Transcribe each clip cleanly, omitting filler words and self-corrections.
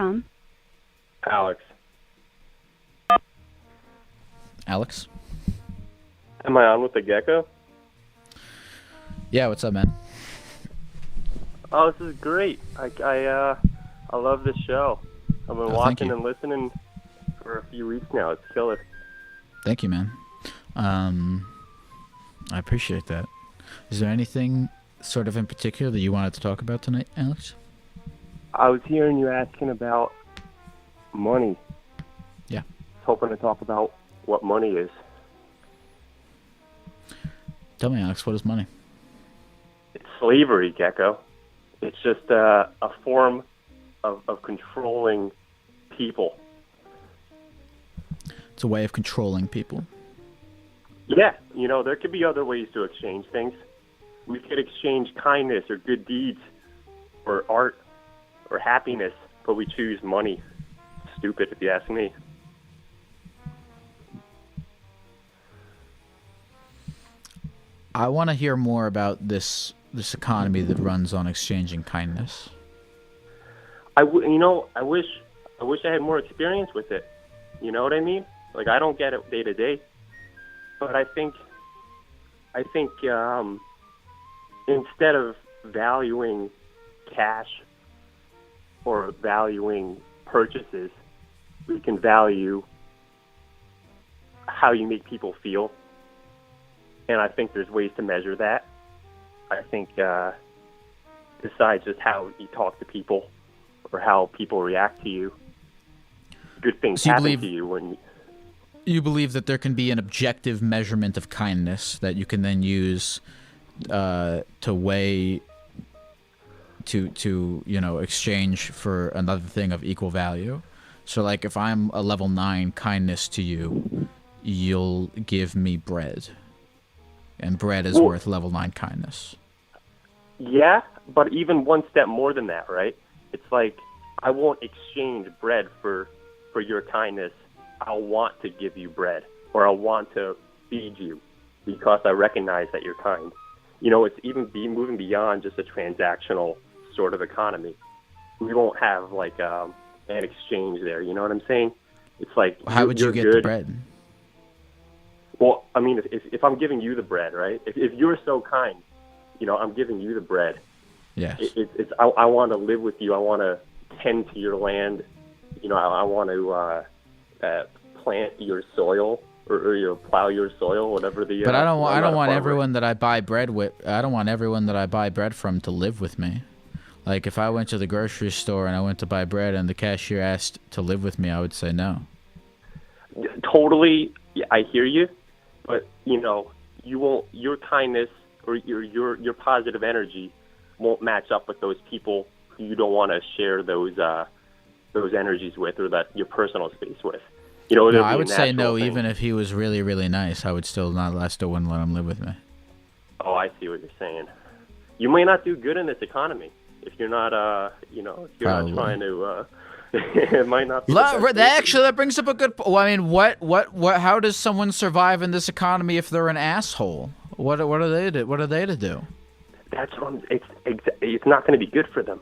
from? Alex. Alex? Am I on with the Gecko? Yeah, what's up, man? Oh, this is great. I love this show. I've been watching and listening for a few weeks now. It's killer. Thank you, man. I appreciate that. Is there anything sort of in particular that you wanted to talk about tonight, Alex? I was hearing you asking about money. Yeah. I was hoping to talk about what money is. Tell me, Alex, what is money? It's slavery, Gecko. It's just a form of controlling people. It's a way of controlling people. Yeah, you know, there could be other ways to exchange things. We could exchange kindness or good deeds or art or happiness, but we choose money. Stupid, if you ask me. I want to hear more about this economy that runs on exchanging kindness. I wish I had more experience with it. You know what I mean? Like, I don't get it day to day, but I think instead of valuing cash or valuing purchases, we can value how you make people feel. And I think there's ways to measure that. I think besides just how you talk to people or how people react to you, good things happen to you when you believe that there can be an objective measurement of kindness that you can then use to weigh to exchange for another thing of equal value. So like if I'm a level 9 kindness to you, you'll give me bread. And bread is worth level 9 kindness. Yeah, but even one step more than that, right? It's like I won't exchange bread for your kindness. I'll want to give you bread, or I'll want to feed you because I recognize that you're kind. You know, it's even moving beyond just a transactional sort of economy. We won't have like an exchange there. You know what I'm saying? It's like how would you get the bread? Well, I mean, if I'm giving you the bread, right? If you're so kind, you know, I'm giving you the bread. Yes. I want to live with you. I want to tend to your land. You know, I want to plant your soil or plow your soil, whatever the. But I don't want everyone that I buy bread with. I don't want everyone that I buy bread from to live with me. Like if I went to the grocery store and I went to buy bread and the cashier asked to live with me, I would say no. Totally, I hear you. But you know, you won't. Your kindness or your positive energy won't match up with those people who you don't want to share those energies with, or that your personal space with. You know, no, I would say no. Thing. Even if he was really, really nice, I would still not. I still wouldn't let him live with me. Oh, I see what you're saying. You may not do good in this economy if you're not. If you're not trying to. It might not be. That brings up a good. Well, I mean, what? How does someone survive in this economy if they're an asshole? What are they to do? That's what it's not going to be good for them.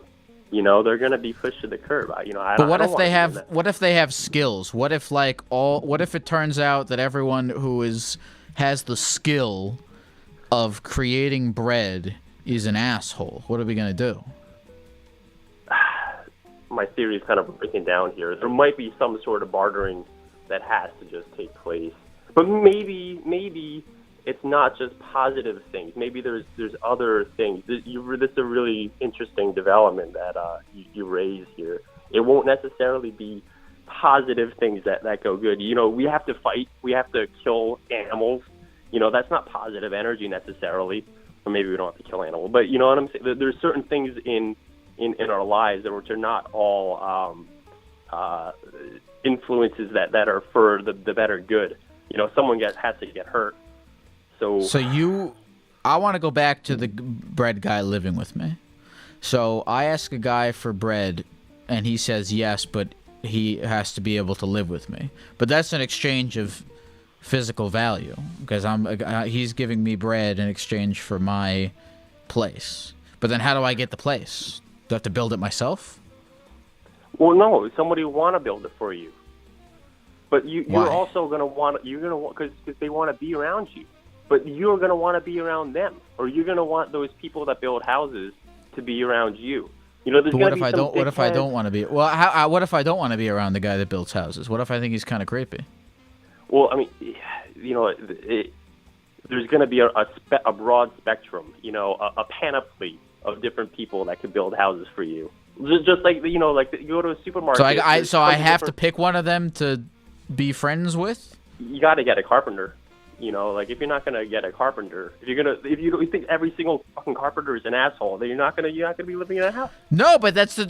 You know, they're going to be pushed to the curb. You know, but what if they have? What if they have skills? What if What if it turns out that everyone who has the skill of creating bread is an asshole? What are we going to do? My theory is kind of breaking down here. There might be some sort of bartering that has to just take place. But maybe it's not just positive things. Maybe there's other things. This is a really interesting development that you raise here. It won't necessarily be positive things that go good. You know, we have to fight. We have to kill animals. You know, that's not positive energy necessarily. Or maybe we don't have to kill animals. But you know what I'm saying? There's certain things in our lives which are not all influences that are for the better good. You know, someone has to get hurt. I want to go back to the bread guy living with me. So I ask a guy for bread, and he says yes, but he has to be able to live with me. But that's an exchange of physical value, because he's giving me bread in exchange for my place. But then how do I get the place? Do I have to build it myself? Well, no, somebody want to build it for you. But Why? you're also going to want, because they want to be around you. But you're going to want to be around them. Or you're going to want those people that build houses to be around you. You know, there's But what if I don't? What if I don't want to be? Well, what if I don't want to be around the guy that builds houses? What if I think he's kind of creepy? Well, I mean, you know, there's going to be a broad spectrum. You know, a panoply of different people that can build houses for you. Just like, you know, like you go to a supermarket. So I have to pick one of them to be friends with. You got to get a carpenter. You know, like if you're not gonna get a carpenter, if you think every single fucking carpenter is an asshole, then you're not gonna be living in a house. No, but that's the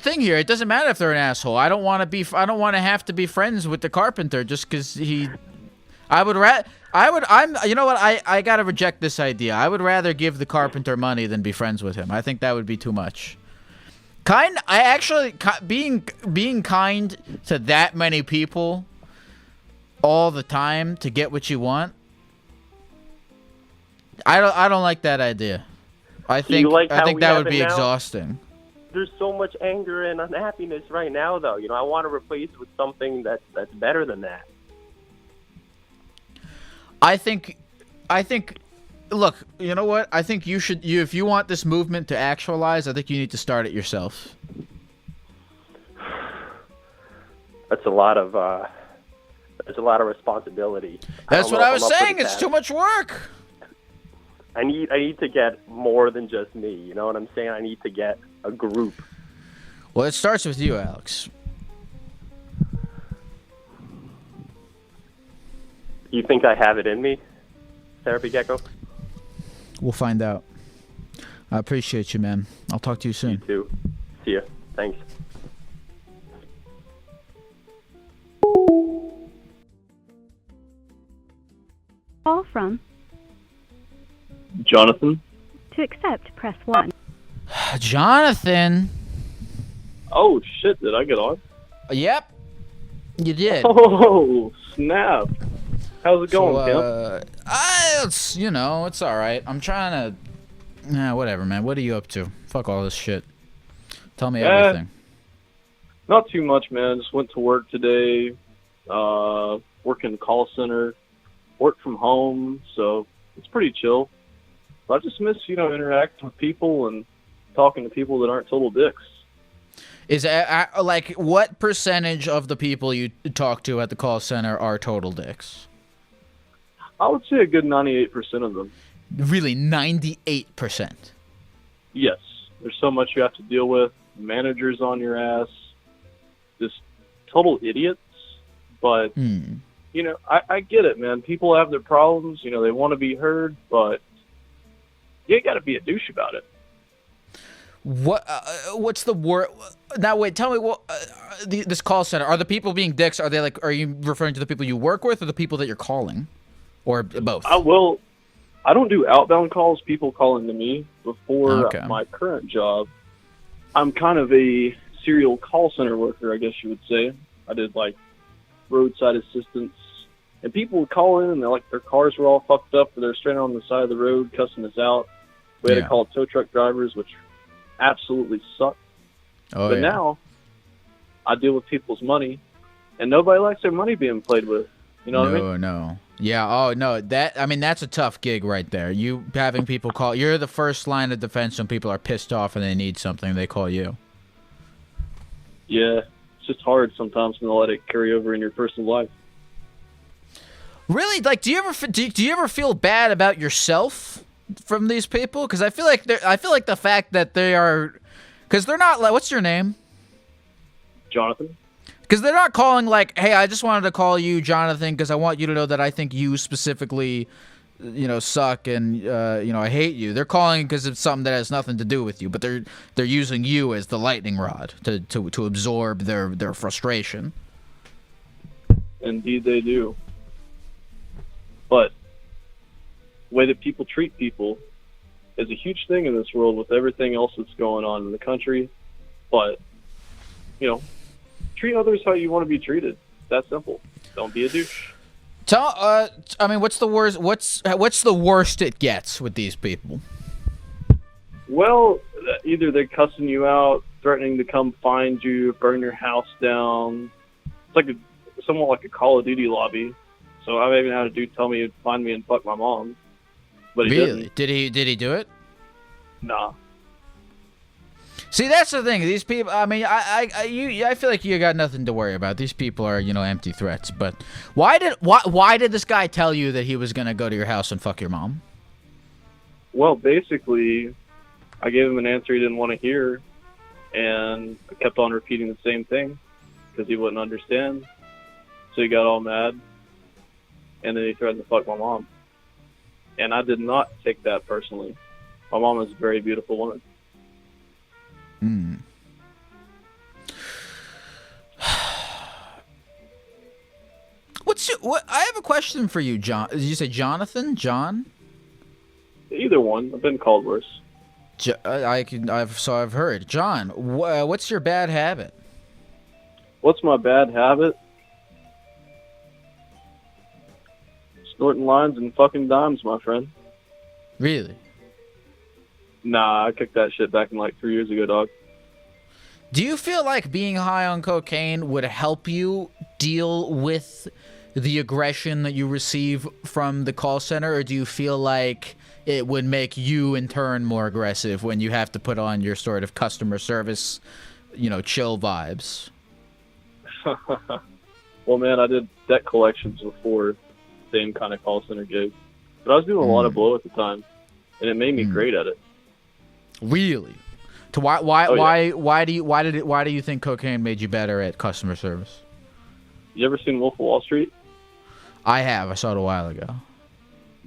thing here. It doesn't matter if they're an asshole. I don't want to have to be friends with the carpenter just because he. You know what? I gotta reject this idea. I would rather give the carpenter money than be friends with him. I think that would be too much. Being kind to that many people all the time to get what you want. I don't like that idea. I think that would be exhausting. There's so much anger and unhappiness right now, though. You know, I want to replace it with something that's better than that. I think. Look, you know what? I think if you want this movement to actualize, I think you need to start it yourself. That's a lot of responsibility. That's what I was saying. It's too much work. I need to get more than just me. You know what I'm saying? I need to get a group. Well, it starts with you, Alex. You think I have it in me, Therapy Gecko? We'll find out. I appreciate you, man. I'll talk to you soon. You too. See ya. Thanks. Call from Jonathan. To accept, press 1. Jonathan. Oh shit! Did I get on? Yep. You did. Oh snap! How's it going, Pimp? It's all right. I'm trying to. Whatever, man. What are you up to? Fuck all this shit. Tell me everything. Not too much, man. Just went to work today. Work in the call center. Work from home, so it's pretty chill. But I just miss, interacting with people and talking to people that aren't total dicks. Is what percentage of the people you talk to at the call center are total dicks? I would say a good 98% of them. Really, 98%? Yes. There's so much you have to deal with. Managers on your ass. Just total idiots. But, I get it, man. People have their problems. They want to be heard, but you got to be a douche about it. What's the word? Now, wait, tell me this call center, are the people being dicks, are you referring to the people you work with or the people that you're calling? Or both? I don't do outbound calls, people calling to me. Before my current job, I'm kind of a serial call center worker, I guess you would say. I did roadside assistance, and people would call in and their cars were all fucked up, or they're stranded on the side of the road cussing us out. We had to call tow truck drivers, which absolutely sucked. But now I deal with people's money, and nobody likes their money being played with. You know what I mean? No. Yeah. Oh no. That's a tough gig right there. You having people call. You're the first line of defense when people are pissed off and they need something. They call you. Yeah, it's just hard sometimes to let it carry over in your personal life. Really? Do you ever feel bad about yourself from these people? Because I feel like the fact that they are, because they're not what's your name? Jonathan. Because they're not calling hey, I just wanted to call you Jonathan because I want you to know that I think you specifically, suck and I hate you. They're calling because it's something that has nothing to do with you, but they're using you as the lightning rod to absorb their frustration. Indeed, they do. But the way that people treat people is a huge thing in this world with everything else that's going on in the country. But treat others how you want to be treated. It's that simple. Don't be a douche. What's the worst? What's the worst it gets with these people? Well, either they're cussing you out threatening to come find you, burn your house down. It's like somewhat like a Call of Duty lobby. So I even had a dude tell me he'd find me and fuck my mom. But he really? didn't. Did he do it? Nah. See, that's the thing. These people. I mean, I feel like you got nothing to worry about. These people are, empty threats. But why did this guy tell you that he was gonna go to your house and fuck your mom? Well, basically, I gave him an answer he didn't want to hear, and I kept on repeating the same thing because he wouldn't understand. So he got all mad, and then he threatened to fuck my mom. And I did not take that personally. My mom is a very beautiful woman. Hmm. I have a question for you, John. Did you say Jonathan? John? Either one. I've been called worse. I've heard. John, what's your bad habit? What's my bad habit? Snorting lines and fucking dimes, my friend. Really? Nah, I kicked that shit back in like 3 years ago, dog. Do you feel like being high on cocaine would help you deal with the aggression that you receive from the call center, or do you feel like it would make you in turn more aggressive when you have to put on your sort of customer service, chill vibes? Well, man, I did debt collections before, same kind of call center gig, but I was doing a lot of blow at the time, and it made me great at it. Really? To why do you think cocaine made you better at customer service? You ever seen Wolf of Wall Street? I have. I saw it a while ago.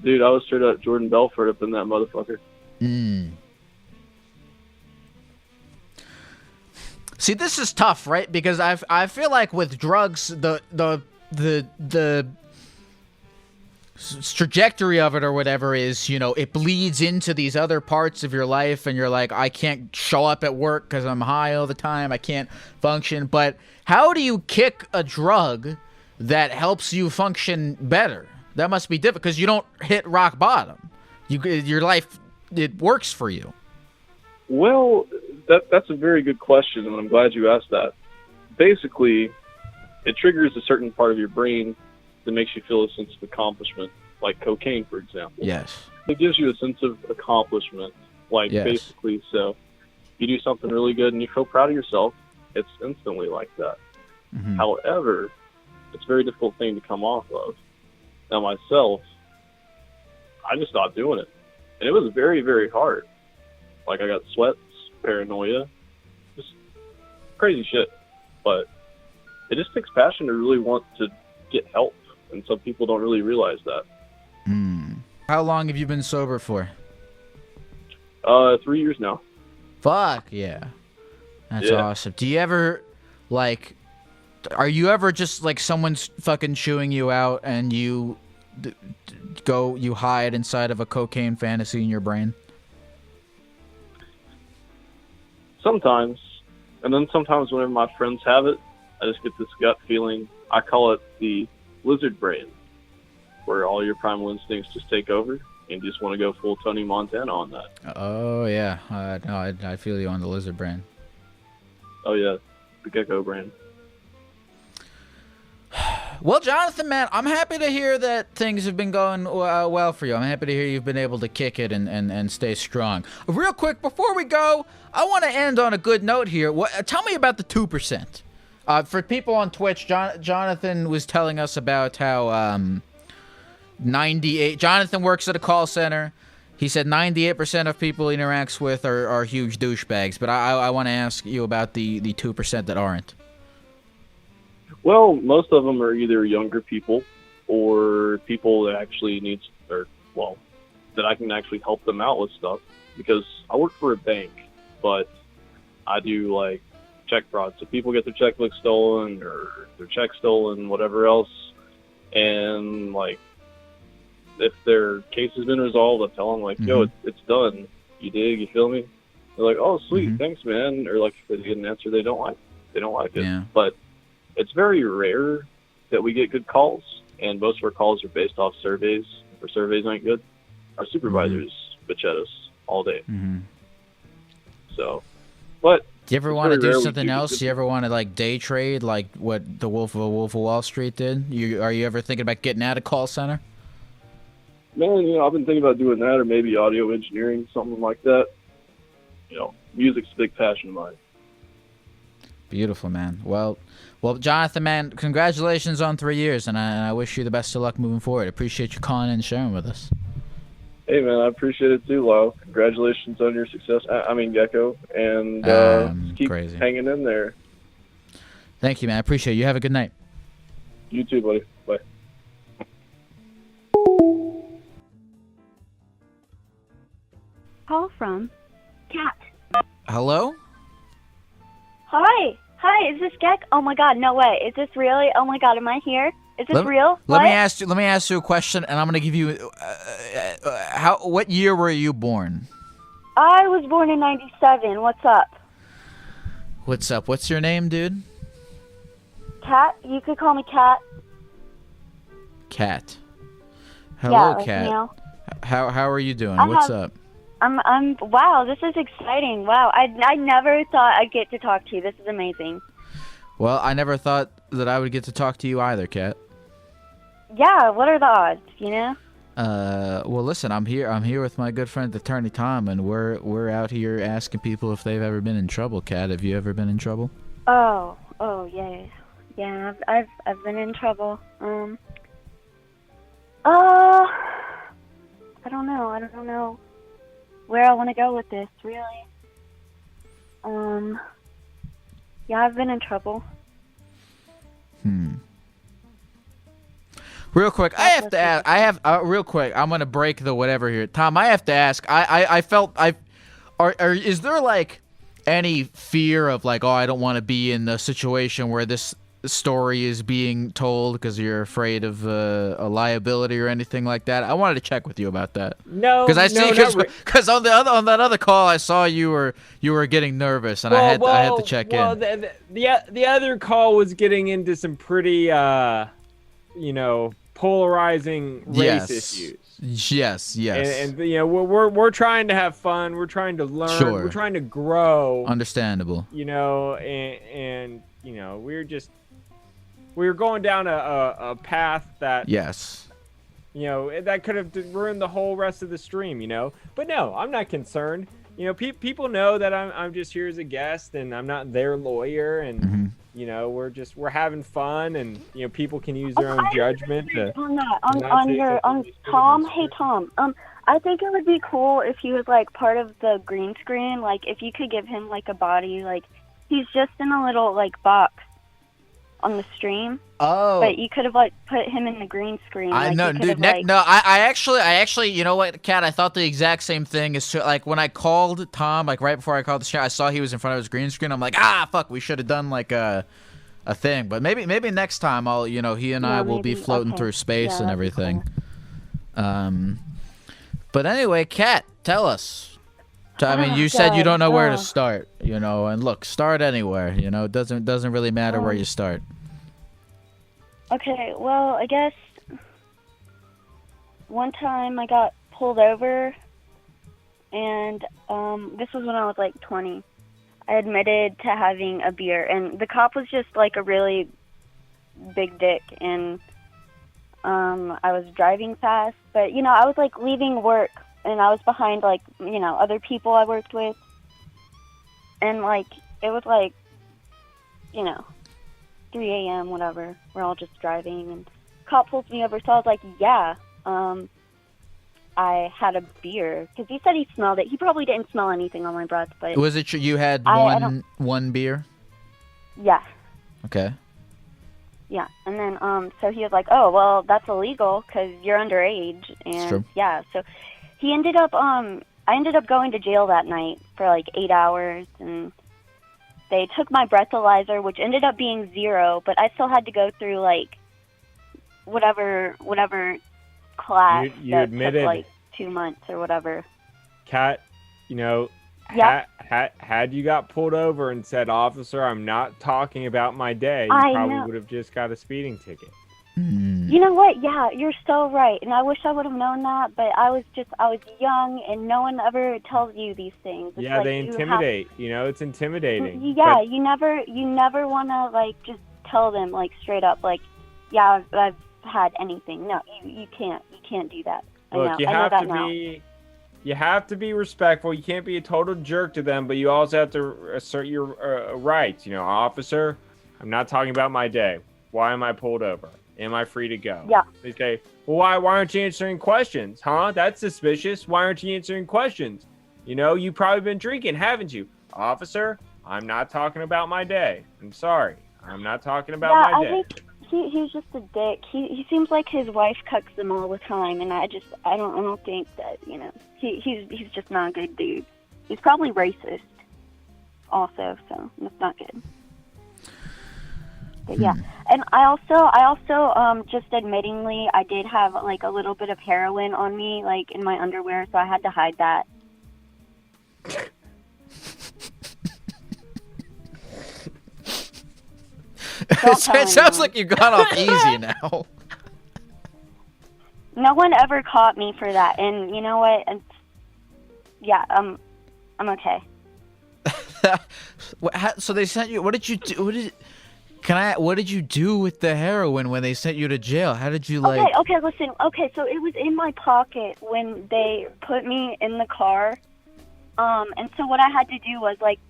Dude, I was straight up Jordan Belfort up in that motherfucker. See, this is tough, right? Because I feel like with drugs, the trajectory of it or whatever is, it bleeds into these other parts of your life, and you're like, I can't show up at work because I'm high all the time. I can't function. But how do you kick a drug that helps you function better? That must be difficult because you don't hit rock bottom. Your life, it works for you. Well, that's a very good question, and I'm glad you asked that. Basically, it triggers a certain part of your brain that makes you feel a sense of accomplishment, like cocaine, for example. Yes. It gives you a sense of accomplishment, basically, so you do something really good and you feel proud of yourself, it's instantly like that. Mm-hmm. However, it's a very difficult thing to come off of. Now, myself, I just stopped doing it, and it was very, very hard. Like, I got sweats, paranoia, just crazy shit, but it just takes passion to really want to get help. And some people don't really realize that. How long have you been sober for? 3 years now. Fuck yeah. That's awesome. Do you ever, are you ever just like someone's fucking chewing you out and you you hide inside of a cocaine fantasy in your brain? Sometimes. And then sometimes whenever my friends have it, I just get this gut feeling. I call it the lizard brain, where all your primal instincts just take over and you just want to go full Tony Montana on that. Oh, yeah. No, I feel you on the lizard brain. Oh, yeah. The Gecko brain. Well, Jonathan, man, I'm happy to hear that things have been going well for you. I'm happy to hear you've been able to kick it and stay strong. Real quick, before we go, I want to end on a good note here. Tell me about the 2%. For people on Twitch, Jonathan was telling us about how 98... Jonathan works at a call center. He said 98% of people he interacts with are huge douchebags. But I want to ask you about the 2% that aren't. Well, most of them are either younger people or people that actually that I can actually help them out with stuff. Because I work for a bank, but I do, check fraud. So people get their checkbook stolen or their check stolen, whatever else. And, if their case has been resolved, I tell them, yo, it's done. You dig? You feel me? They're like, oh, sweet, thanks, man. Or, if they get an answer they don't like it. Yeah. But it's very rare that we get good calls, and most of our calls are based off surveys. If our surveys ain't good, our supervisors bitch at us all day. So, but Do you ever want to do something else? Do you ever want to like day trade, like what the Wolf of Wall Street did? Are you ever thinking about getting out of call center? Man, you know, I've been thinking about doing that, or maybe audio engineering, something like that. You know, music's a big passion of mine. Beautiful, man. Well, Jonathan, man, congratulations on 3 years, and I wish you the best of luck moving forward. Appreciate you calling in and sharing with us. Hey, man, I appreciate it too, Lyle. Congratulations on your success. I mean, Gecko, and keep hanging in there. Thank you, man. I appreciate it. You have a good night. You too, buddy. Bye. Call from Cat. Hello? Hi. Hi, is this Geck? Oh my god, no way. Is this really? Oh my god, am I here? Is this real? Let me ask you a question, and I'm gonna give you what year were you born? I was born in 97. What's up? What's up? What's your name, dude? Cat? You could call me Cat. Cat. Hello, yeah, Cat. You know. How are you doing? What's up? I'm wow, this is exciting. Wow. I never thought I'd get to talk to you. This is amazing. Well, I never thought that I would get to talk to you either, Kat. Yeah, what are the odds, you know? Well, listen, I'm here with my good friend Attorney Tom, and we're out here asking people if they've ever been in trouble. Kat, have you ever been in trouble? Oh, yeah. Yeah, I've been in trouble. I don't know where I want to go with this, really. Yeah, I've been in trouble. Real quick, I have to ask. Real quick, I'm gonna break the whatever here, Tom. I have to ask. Is there like any fear of like, oh, I don't want to be in the situation where this story is being told because you're afraid of a liability or anything like that? I wanted to check with you about that. No, because on that other call I saw you were getting nervous, and I had to check in. The other call was getting into some pretty polarizing race issues. Yes. And we're trying to have fun. We're trying to learn. Sure. We're trying to grow. Understandable. And we were going down a path that that could have ruined the whole rest of the stream, But no, I'm not concerned. People know that I'm just here as a guest, and I'm not their lawyer, and we're having fun, and people can use their own judgment. On Tom. Hey Tom, I think it would be cool if he was like part of the green screen. Like if you could give him like a body, like he's just in a little like box on the stream. Oh. But you could have like put him in the green screen. I know, dude. I actually, you know what, Kat? I thought the exact same thing. Is like when I called Tom, like right before I called the show, I saw he was in front of his green screen. I'm like, fuck, we should have done like a thing. But maybe next time I'll, he and I will be floating through space and everything. Cool. But anyway, Kat, tell us. I mean, you said you don't know where to start, and look, start anywhere, it doesn't really matter where you start. Okay, well, I guess one time I got pulled over, and this was when I was like 20. I admitted to having a beer, and the cop was just like a really big dick, and I was driving fast, but I was like leaving work, and I was behind like other people I worked with, and like it was like 3 a.m. whatever. We're all just driving, and cop pulls me over. So I was like, yeah, I had a beer, because he said he smelled it. He probably didn't smell anything on my breath, but was it you had one beer? Yeah. Okay. Yeah, and then so he was like, oh well, that's illegal because you're underage, and true. Yeah, so he ended up I ended up going to jail that night for like 8 hours, and they took my breathalyzer, which ended up being 0, but I still had to go through like whatever class you admitted, took like 2 months or whatever. Kat, had you got pulled over and said, officer, I'm not talking about my day, you probably would have just got a speeding ticket. You know what? Yeah, you're so right. And I wish I would have known that, but I was young, and no one ever tells you these things. It's yeah, like they intimidate. You know, it's intimidating. Yeah, you never want to, like, just tell them, like, straight up, like, yeah, I've had anything. No, you can't do that. Look, you have to be respectful. You can't be a total jerk to them, but you also have to assert your rights. You know, officer, I'm not talking about my day. Why am I pulled over? Am I free to go? Yeah. They say, well, why aren't you answering questions? Huh? That's suspicious. Why aren't you answering questions? You know, you've probably been drinking, haven't you? Officer, I'm not talking about my day. I'm sorry. I'm not talking about my day. I think he's just a dick. He seems like his wife cucks him all the time, and I don't think that, you know, he's just not a good dude. He's probably racist also, so that's not good. But yeah, and I also just admittingly, I did have like a little bit of heroin on me, like in my underwear, so I had to hide that. It sounds like you got off easy now. No one ever caught me for that, and you know what? I'm okay. So they sent you. What did you do? What did you do with the heroin when they sent you to jail? How did you like? Okay, listen. Okay, so it was in my pocket when they put me in the car. And so what I had to do was, like,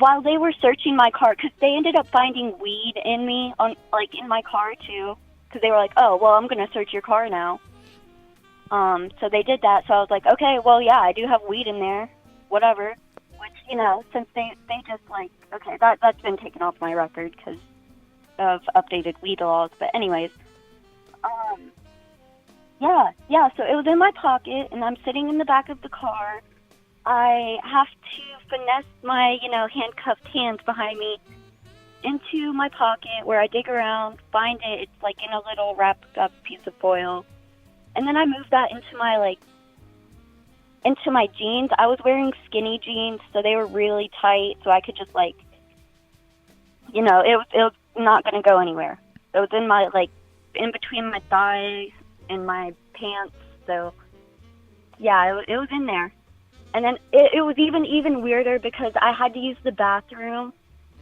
while they were searching my car, because they ended up finding weed in me in my car too, because they were like, oh, well, I'm gonna search your car now. So they did that. So I was like, okay, well, yeah, I do have weed in there, whatever. Which, you know, since they just like, okay, that's been taken off my record because of updated weed laws. But anyways, yeah. So it was in my pocket, and I'm sitting in the back of the car. I have to finesse my, you know, handcuffed hands behind me into my pocket where I dig around, find it. It's like in a little wrapped up piece of foil. And then I move that into my jeans. I was wearing skinny jeans, so they were really tight, so I could just, like, you know, it was not going to go anywhere. It was in my, like, in between my thighs and my pants, so, yeah, it was in there. And then it was even weirder because I had to use the bathroom,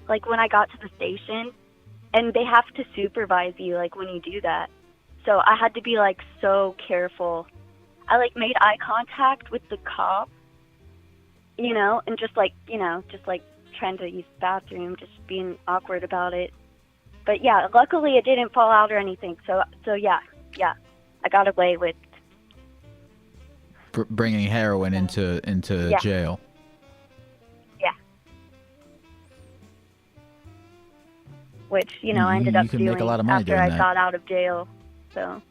like, when I got to the station, and they have to supervise you, like, when you do that. So I had to be, like, so careful. I, like, made eye contact with the cop, you know, and just, like, trying to use the bathroom, just being awkward about it. But, yeah, luckily it didn't fall out or anything. So yeah, I got away with bringing heroin into jail. Yeah. Which, you know, I ended up doing make a lot of money after doing I that. got out of jail. So.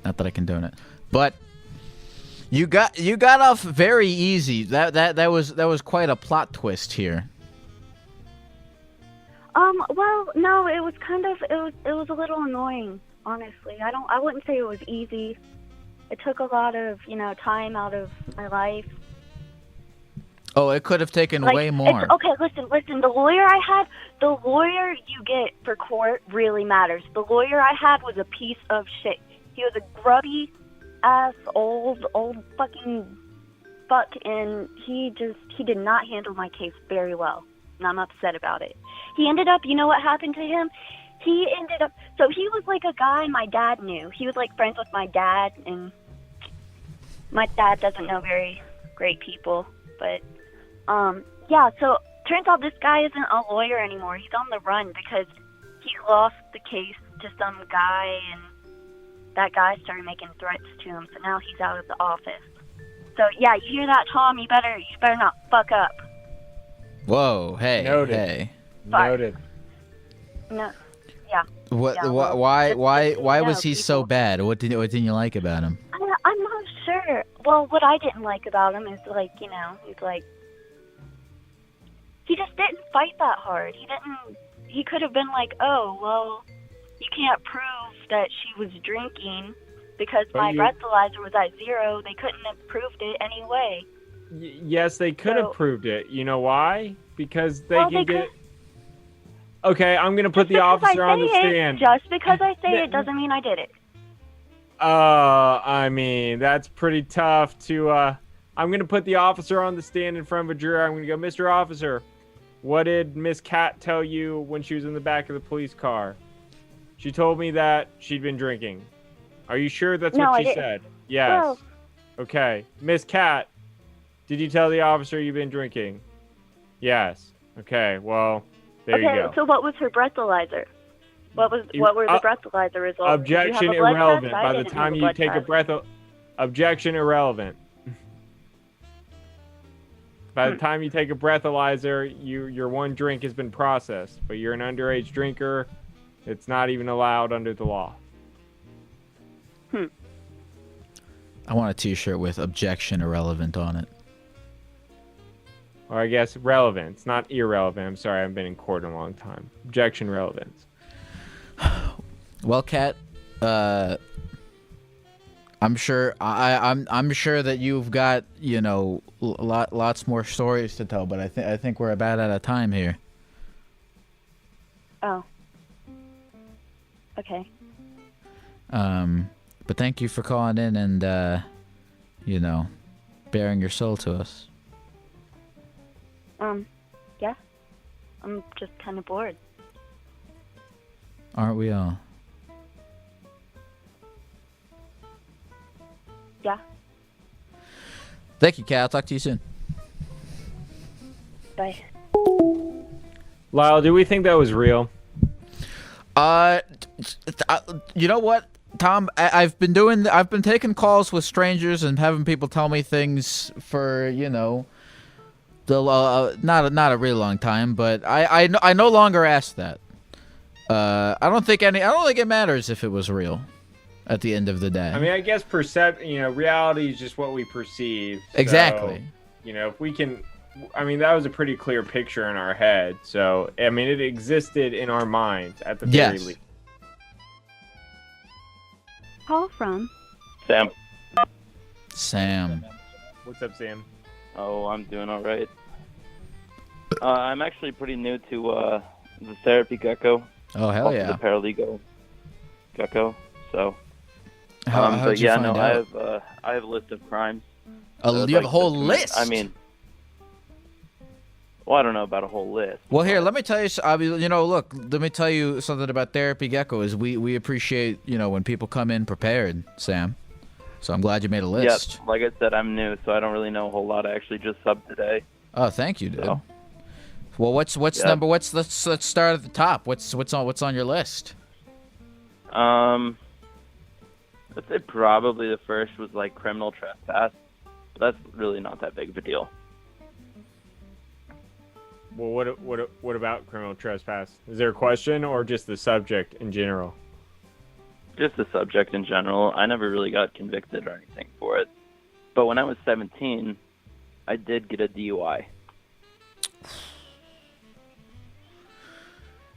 Not that I condone it, but you got off very easy. That was quite a plot twist here. Well, no, it was a little annoying, honestly. I wouldn't say it was easy. It took a lot of, you know, time out of my life. Oh, it could have taken way more. Okay, listen. The lawyer you get for court really matters. The lawyer I had was a piece of shit. He was a grubby ass old fucking fuck, and he did not handle my case very well, and I'm upset about it. He ended up, you know what happened to him? So he was like a guy my dad knew. He was like friends with my dad, and my dad doesn't know very great people, but yeah, so turns out this guy isn't a lawyer anymore. He's on the run because he lost the case to some guy, and that guy started making threats to him, so now he's out of the office. So yeah, you hear that, Tom? You better not fuck up. Whoa, hey, Noted. Hey. Noted. No, yeah. What? Yeah, Why was he so bad? What didn't you like about him? I'm not sure. Well, what I didn't like about him is, like, you know, he just didn't fight that hard. He could have been like, oh, well, you can't prove that she was drinking because my breathalyzer was at 0. They couldn't have proved it anyway. Yes, they could have proved it. You know why? Because they can get... Okay, I'm gonna put the officer on the stand. Just because I say it doesn't mean I did it. I mean, that's pretty tough to, I'm gonna put the officer on the stand in front of a jury. I'm gonna go, Mr. Officer, what did Miss Cat tell you when she was in the back of the police car? She told me that she'd been drinking. Are you sure that's what she said? Yes. Well, okay. Miss Cat, did you tell the officer you've been drinking? Yes. Okay, well, there you go. Okay, so what was her breathalyzer? What were the breathalyzer results? Objection irrelevant. By the time you take a breath, objection irrelevant. By the time you take a breathalyzer, your one drink has been processed, but you're an underage drinker. It's not even allowed under the law. I want a T-shirt with objection irrelevant on it. Or I guess relevant. It's not irrelevant. I'm sorry, I've been in court a long time. Objection relevance. Well, Kat, I'm sure I'm sure that you've got, you know, lots more stories to tell, but I think we're about out of time here. Oh. Okay. But thank you for calling in and you know, bearing your soul to us. Yeah. I'm just kind of bored. Aren't we all? Yeah. Thank you, Kat. I'll talk to you soon. Bye. Lyle, do we think that was real? You know what, Tom? I've been taking calls with strangers and having people tell me things for, you know, not a really long time, but I no longer ask that. I don't think it matters if it was real at the end of the day. I mean, I guess reality is just what we perceive. Exactly. So, you know, if we can, I mean, that was a pretty clear picture in our head. So, I mean, it existed in our minds at the very least. Call from Sam. What's up, Sam? Oh, I'm doing all right. I'm actually pretty new to the therapy Gecko. Oh, hell yeah. The paralegal Gecko. So, how'd you find out? I have a list of crimes. You have a whole list? I mean, well, I don't know about a whole list. Well, here, let me tell you. Look, let me tell you something about Therapy Gecko. Is we appreciate, you know, when people come in prepared, Sam. So I'm glad you made a list. Yep, like I said, I'm new, so I don't really know a whole lot. I actually just subbed today. Oh, thank you, dude. So. Well, what's number? Let's start at the top. What's on your list? I'd say probably the first was like criminal trespass. But that's really not that big of a deal. Well, what about criminal trespass? Is there a question or just the subject in general? Just the subject in general. I never really got convicted or anything for it. But when I was 17, I did get a DUI.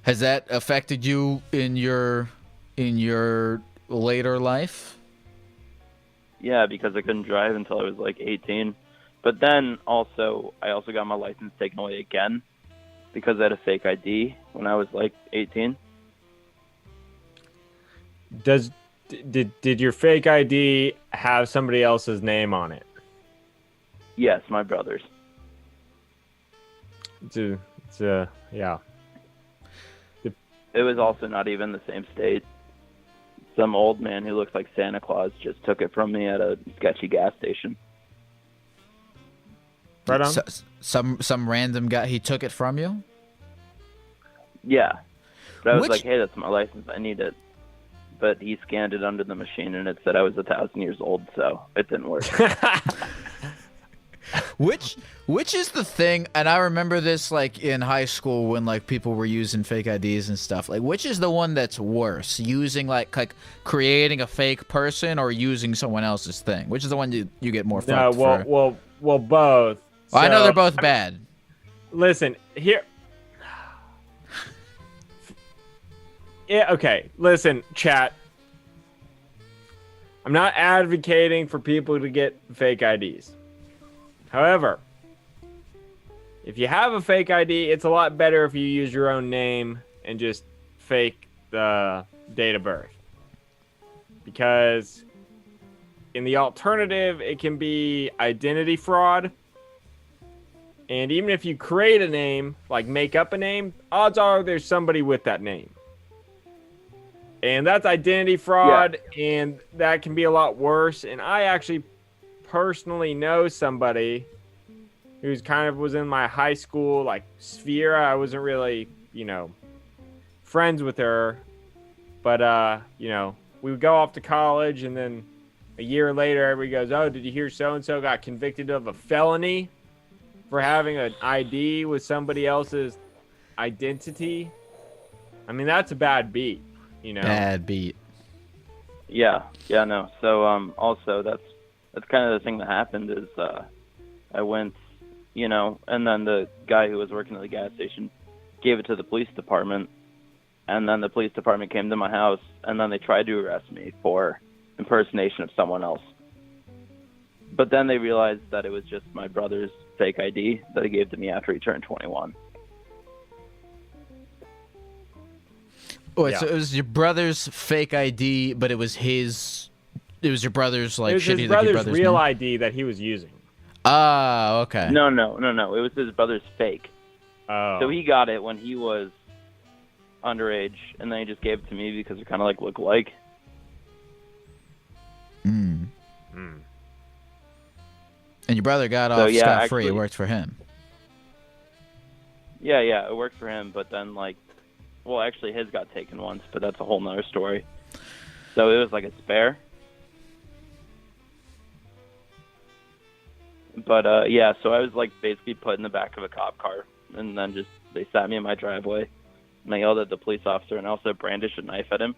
Has that affected you in your later life? Yeah, because I couldn't drive until I was like 18. But then I also got my license taken away again because I had a fake ID when I was like 18. Did your fake ID have somebody else's name on it? Yes, my brother's. Yeah. It was also not even the same state. Some old man who looks like Santa Claus just took it from me at a sketchy gas station. Right on. Some random guy, he took it from you? Yeah. But I was like, hey, that's my license. I need it. But he scanned it under the machine, and it said I was 1,000 years old, so it didn't work. Which is the thing, and I remember this like in high school when like people were using fake IDs and stuff. Like, which is the one that's worse? Using like creating a fake person or using someone else's thing? Which is the one you get more fucked for? Well, both. So, I know they're both bad. Listen, here. Yeah, okay. Listen, chat. I'm not advocating for people to get fake IDs. However, if you have a fake ID, it's a lot better if you use your own name and just fake the date of birth. Because in the alternative, it can be identity fraud. And even if you create a name, like make up a name, odds are there's somebody with that name. And that's identity fraud, and that can be a lot worse. And I actually personally know somebody who's kind of was in my high school like sphere. I wasn't really, friends with her, but we would go off to college, and then a year later, everybody goes, "Oh, did you hear so and so got convicted of a felony for having an ID with somebody else's identity?" I mean, that's a bad beat, Bad beat. Yeah, no. So also that's kind of the thing that happened is I went, and then the guy who was working at the gas station gave it to the police department, and then the police department came to my house, and then they tried to arrest me for impersonation of someone else. But then they realized that it was just my brother's fake ID that he gave to me after he turned 21. Wait, so it was your brother's fake ID, but it was your brother's like it was his brother's real ID that he was using. Oh, okay. No. It was his brother's fake. Oh. So he got it when he was underage, and then he just gave it to me because it kind of like look alike. And your brother got off scot-free. It worked for him. Yeah, it worked for him, but then actually his got taken once, but that's a whole nother story. So it was like a spare. But so I was like basically put in the back of a cop car, and then they sat me in my driveway, and I yelled at the police officer, and I also brandished a knife at him.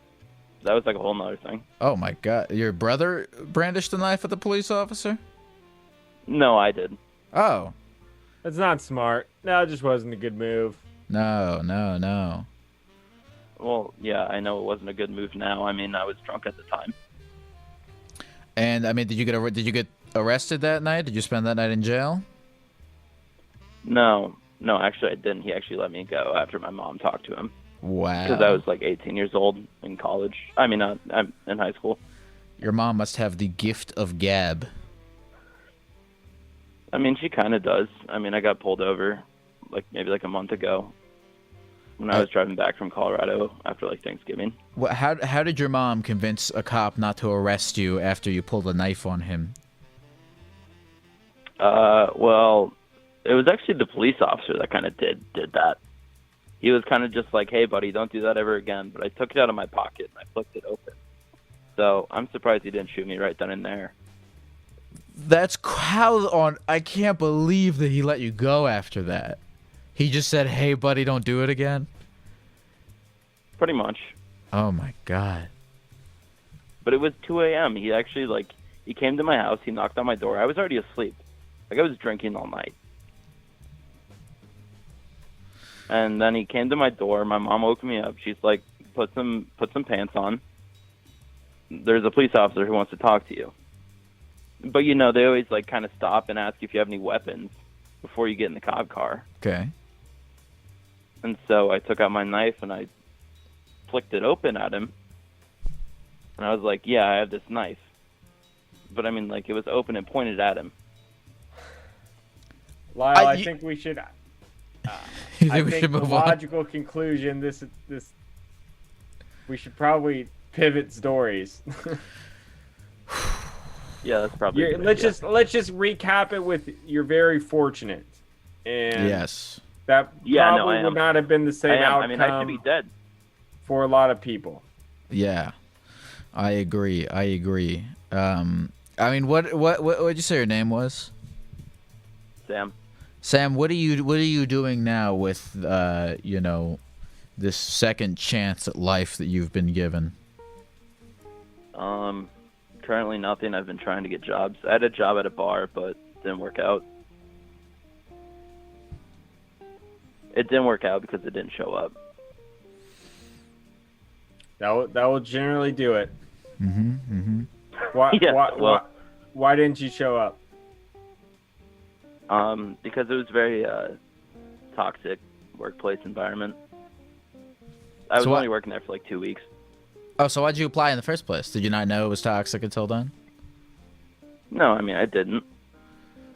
That was like a whole nother thing. Oh my God! Your brother brandished a knife at the police officer? No, I did. Oh. That's not smart. No, it just wasn't a good move. No. Well, yeah, I know it wasn't a good move now. I mean, I was drunk at the time. And I mean, did you get arrested that night? Did you spend that night in jail? No, actually I didn't. He actually let me go after my mom talked to him. Wow. Because I was like 18 years old in college. I mean, I'm in high school. Your mom must have the gift of gab. I mean, she kind of does. I mean, I got pulled over maybe a month ago when I was driving back from Colorado after Thanksgiving. How did your mom convince a cop not to arrest you after you pulled a knife on him? Well, it was actually the police officer that kind of did that. He was kind of just like, "Hey, buddy, don't do that ever again." But I took it out of my pocket and I flicked it open. So I'm surprised he didn't shoot me right then and there. That's I can't believe that he let you go after that. He just said, "Hey, buddy, don't do it again." Pretty much. Oh my God. But it was 2 a.m. He actually he came to my house. He knocked on my door. I was already asleep. I was drinking all night. And then he came to my door. My mom woke me up. She's like, put some pants on. There's a police officer who wants to talk to you. But, they always, kind of stop and ask if you have any weapons before you get in the cop car. Okay. And so I took out my knife and I flicked it open at him. And I was like, "Yeah, I have this knife." But, I mean, it was open and pointed at him. Lyle, I think we should... I think the logical conclusion, we should probably pivot stories. Yeah, that's probably. Let's just recap it with you're very fortunate, and yes, that probably would not have been the same outcome. I mean, I should be dead for a lot of people. Yeah, I agree. I mean, what did you say your name was? Sam. Sam, what are you doing now with this second chance at life that you've been given? Currently nothing. I've been trying to get jobs. I had a job at a bar, but it didn't work out. It didn't work out because it didn't show up. That will generally do it. Mm-hmm. Why didn't you show up? Because it was very toxic workplace environment. I was only working there for like 2 weeks. Oh, so why'd you apply in the first place? Did you not know it was toxic until then? No, I mean, I didn't.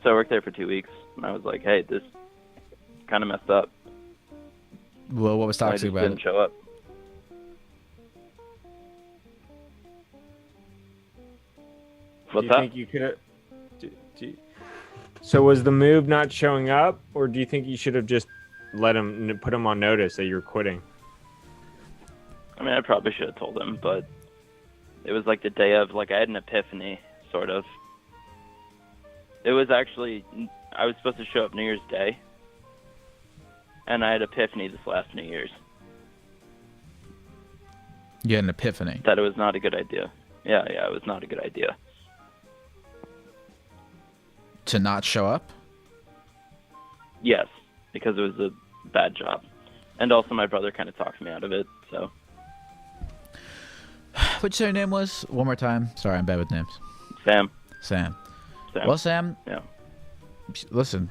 So I worked there for 2 weeks, and I was like, hey, this kind of messed up. Well, what was toxic about it? I just didn't show up. What's that? Think you could? So was the move not showing up, or do you think you should have just put him on notice that you're quitting? I mean, I probably should have told him, but it was like the day of, like, I had an epiphany, sort of. It was actually, I was supposed to show up New Year's Day, and I had an epiphany this last New Year's. You had an epiphany? That it was not a good idea. Yeah, it was not a good idea. To not show up? Yes, because it was a bad job. And also my brother kind of talked me out of it, so. What'd your name was? One more time. Sorry, I'm bad with names. Sam. Well, Sam. Yeah. Listen,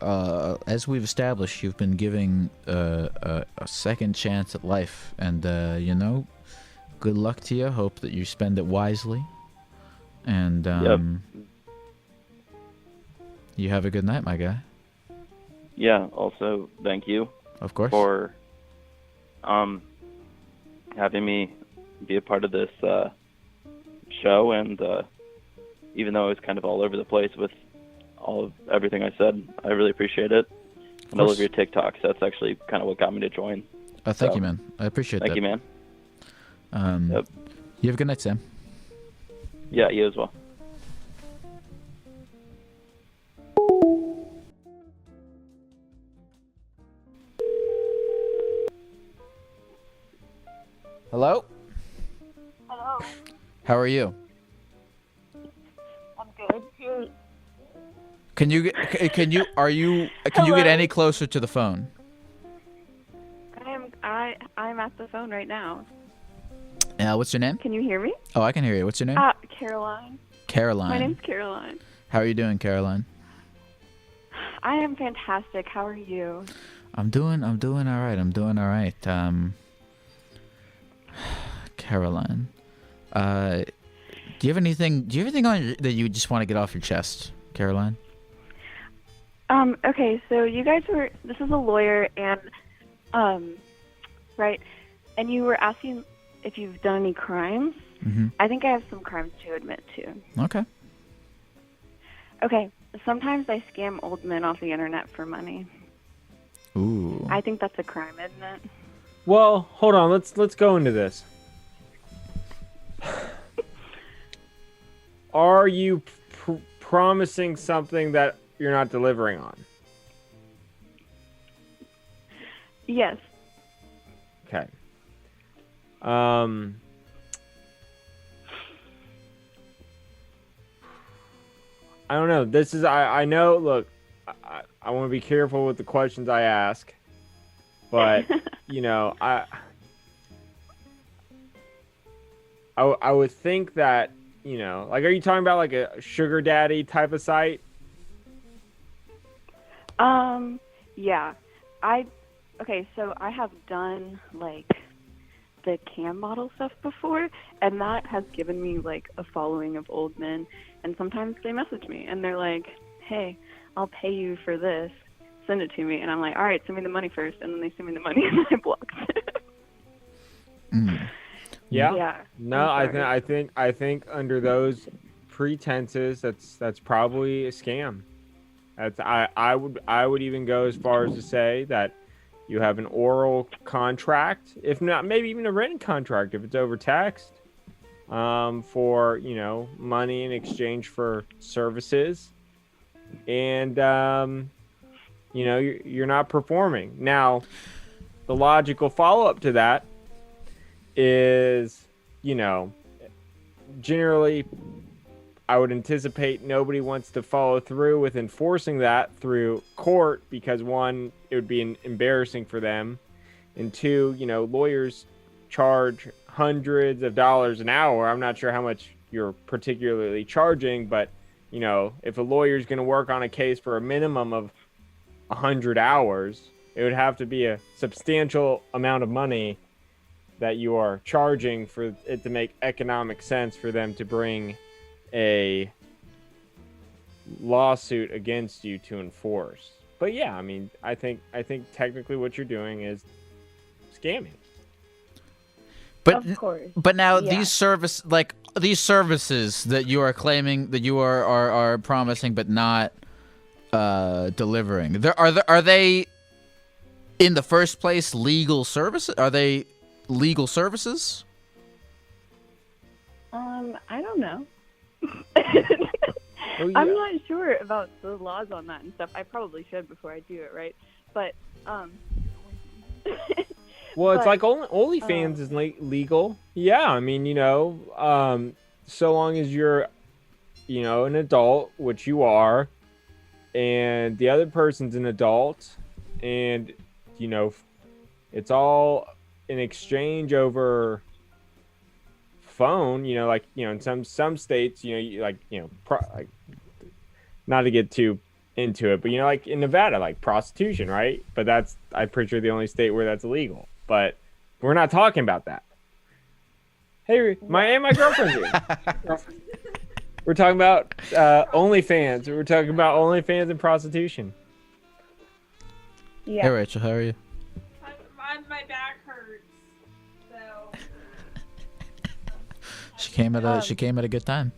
as we've established, you've been giving a second chance at life, and good luck to you. Hope that you spend it wisely, and you have a good night, my guy. Yeah. Also, thank you. Of course. For having me be a part of this show, and even though I was kind of all over the place with everything I said, I really appreciate it. And I love your TikToks. That's actually kind of what got me to join. Thank you, man. I appreciate that. Thank you, man. Yep. You have a good night, Sam. Yeah, you as well. Hello? Hello. How are you? I'm good. Can you get any closer to the phone? I'm at the phone right now. What's your name? Can you hear me? Oh, I can hear you. What's your name? Caroline. Caroline. My name's Caroline. How are you doing, Caroline? I am fantastic. How are you? I'm doing all right. Caroline, do you have anything on that you just want to get off your chest, Caroline? Okay, so this is a lawyer, and right, and you were asking if you've done any crimes. Mm-hmm. I think I have some crimes to admit to. Okay, sometimes I scam old men off the internet for money. Ooh. I think that's a crime, isn't it? Well, hold on. Let's go into this. Are you promising something that you're not delivering on? Yes. Okay. I don't know. This is I know. Look, I want to be careful with the questions I ask, but I would think that like, are you talking about like a sugar daddy type of site? Yeah. Okay, so I have done like the cam model stuff before, and that has given me like a following of old men, and sometimes they message me and they're like, hey, I'll pay you for this, send it to me, and I'm like, all right, send me the money first, and then they send me the money and I blocked it. Yeah. No, I think under those pretenses, that's probably a scam. I would even go as far as to say that you have an oral contract, if not maybe even a written contract, if it's over text, for money in exchange for services, and you're not performing. Now, the logical follow-up to that is, generally, I would anticipate nobody wants to follow through with enforcing that through court because, one, it would be embarrassing for them, and two, lawyers charge hundreds of dollars an hour. I'm not sure how much you're particularly charging, but if a lawyer is going to work on a case for a minimum of 100 hours, It would have to be a substantial amount of money that you are charging for it to make economic sense for them to bring a lawsuit against you to enforce. But yeah, I mean, I think technically what you're doing is scamming. But of course. But now these services that you are claiming that you are promising but not delivering. Are they in the first place legal services? Are they legal services? I don't know. Oh, yeah. I'm not sure about the laws on that and stuff. I probably should before I do it, right? But well, it's like OnlyFans is legal. Yeah, I mean, so long as you're, an adult, which you are, and the other person's an adult, and it's all an exchange over phone. In some states, not to get too into it, but like in Nevada, like prostitution, right? But that's, I'm pretty sure, the only state where that's illegal. But we're not talking about that. Hey, my girlfriend's here. We're talking about OnlyFans. We're talking about OnlyFans and prostitution. Yeah. Hey, Rachel, how are you? My back hurts. So. She came at a good time.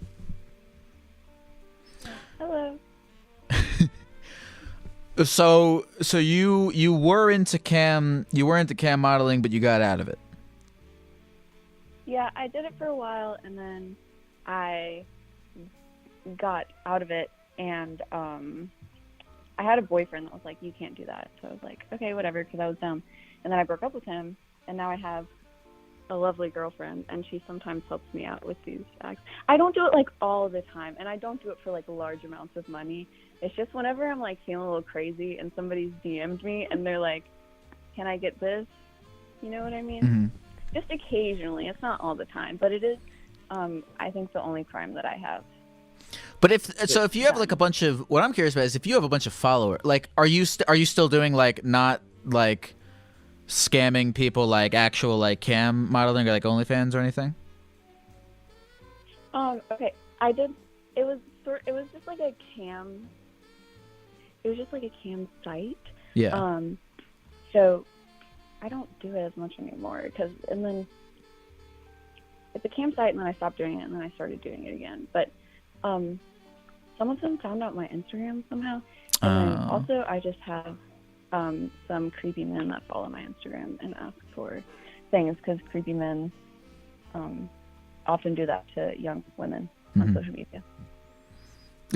Hello. So you were into cam modeling, but you got out of it. Yeah, I did it for a while, and then I got out of it, and I had a boyfriend that was like, "You can't do that." So I was like, "Okay, whatever," because I was dumb. And then I broke up with him, and now I have a lovely girlfriend, and she sometimes helps me out with these acts. I don't do it like all the time, and I don't do it for like large amounts of money. It's just whenever I'm like feeling a little crazy and somebody's DM'd me and they're like, "Can I get this?" You know what I mean? Mm-hmm. Just occasionally. It's not all the time, but it is, I think, the only crime that I have. But if you have like a bunch of, what I'm curious about is if you have a bunch of followers, like, are you still doing like, not like scamming people, like actual like cam modeling or like OnlyFans or anything? Okay, I did. It was just like a cam. It was just like a cam site. Yeah. So I don't do it as much anymore and then it's a cam site, and then I stopped doing it, and then I started doing it again. But some of them found out my Instagram somehow, and then also I just have some creepy men that follow my Instagram and ask for things, because creepy men often do that to young women on social media.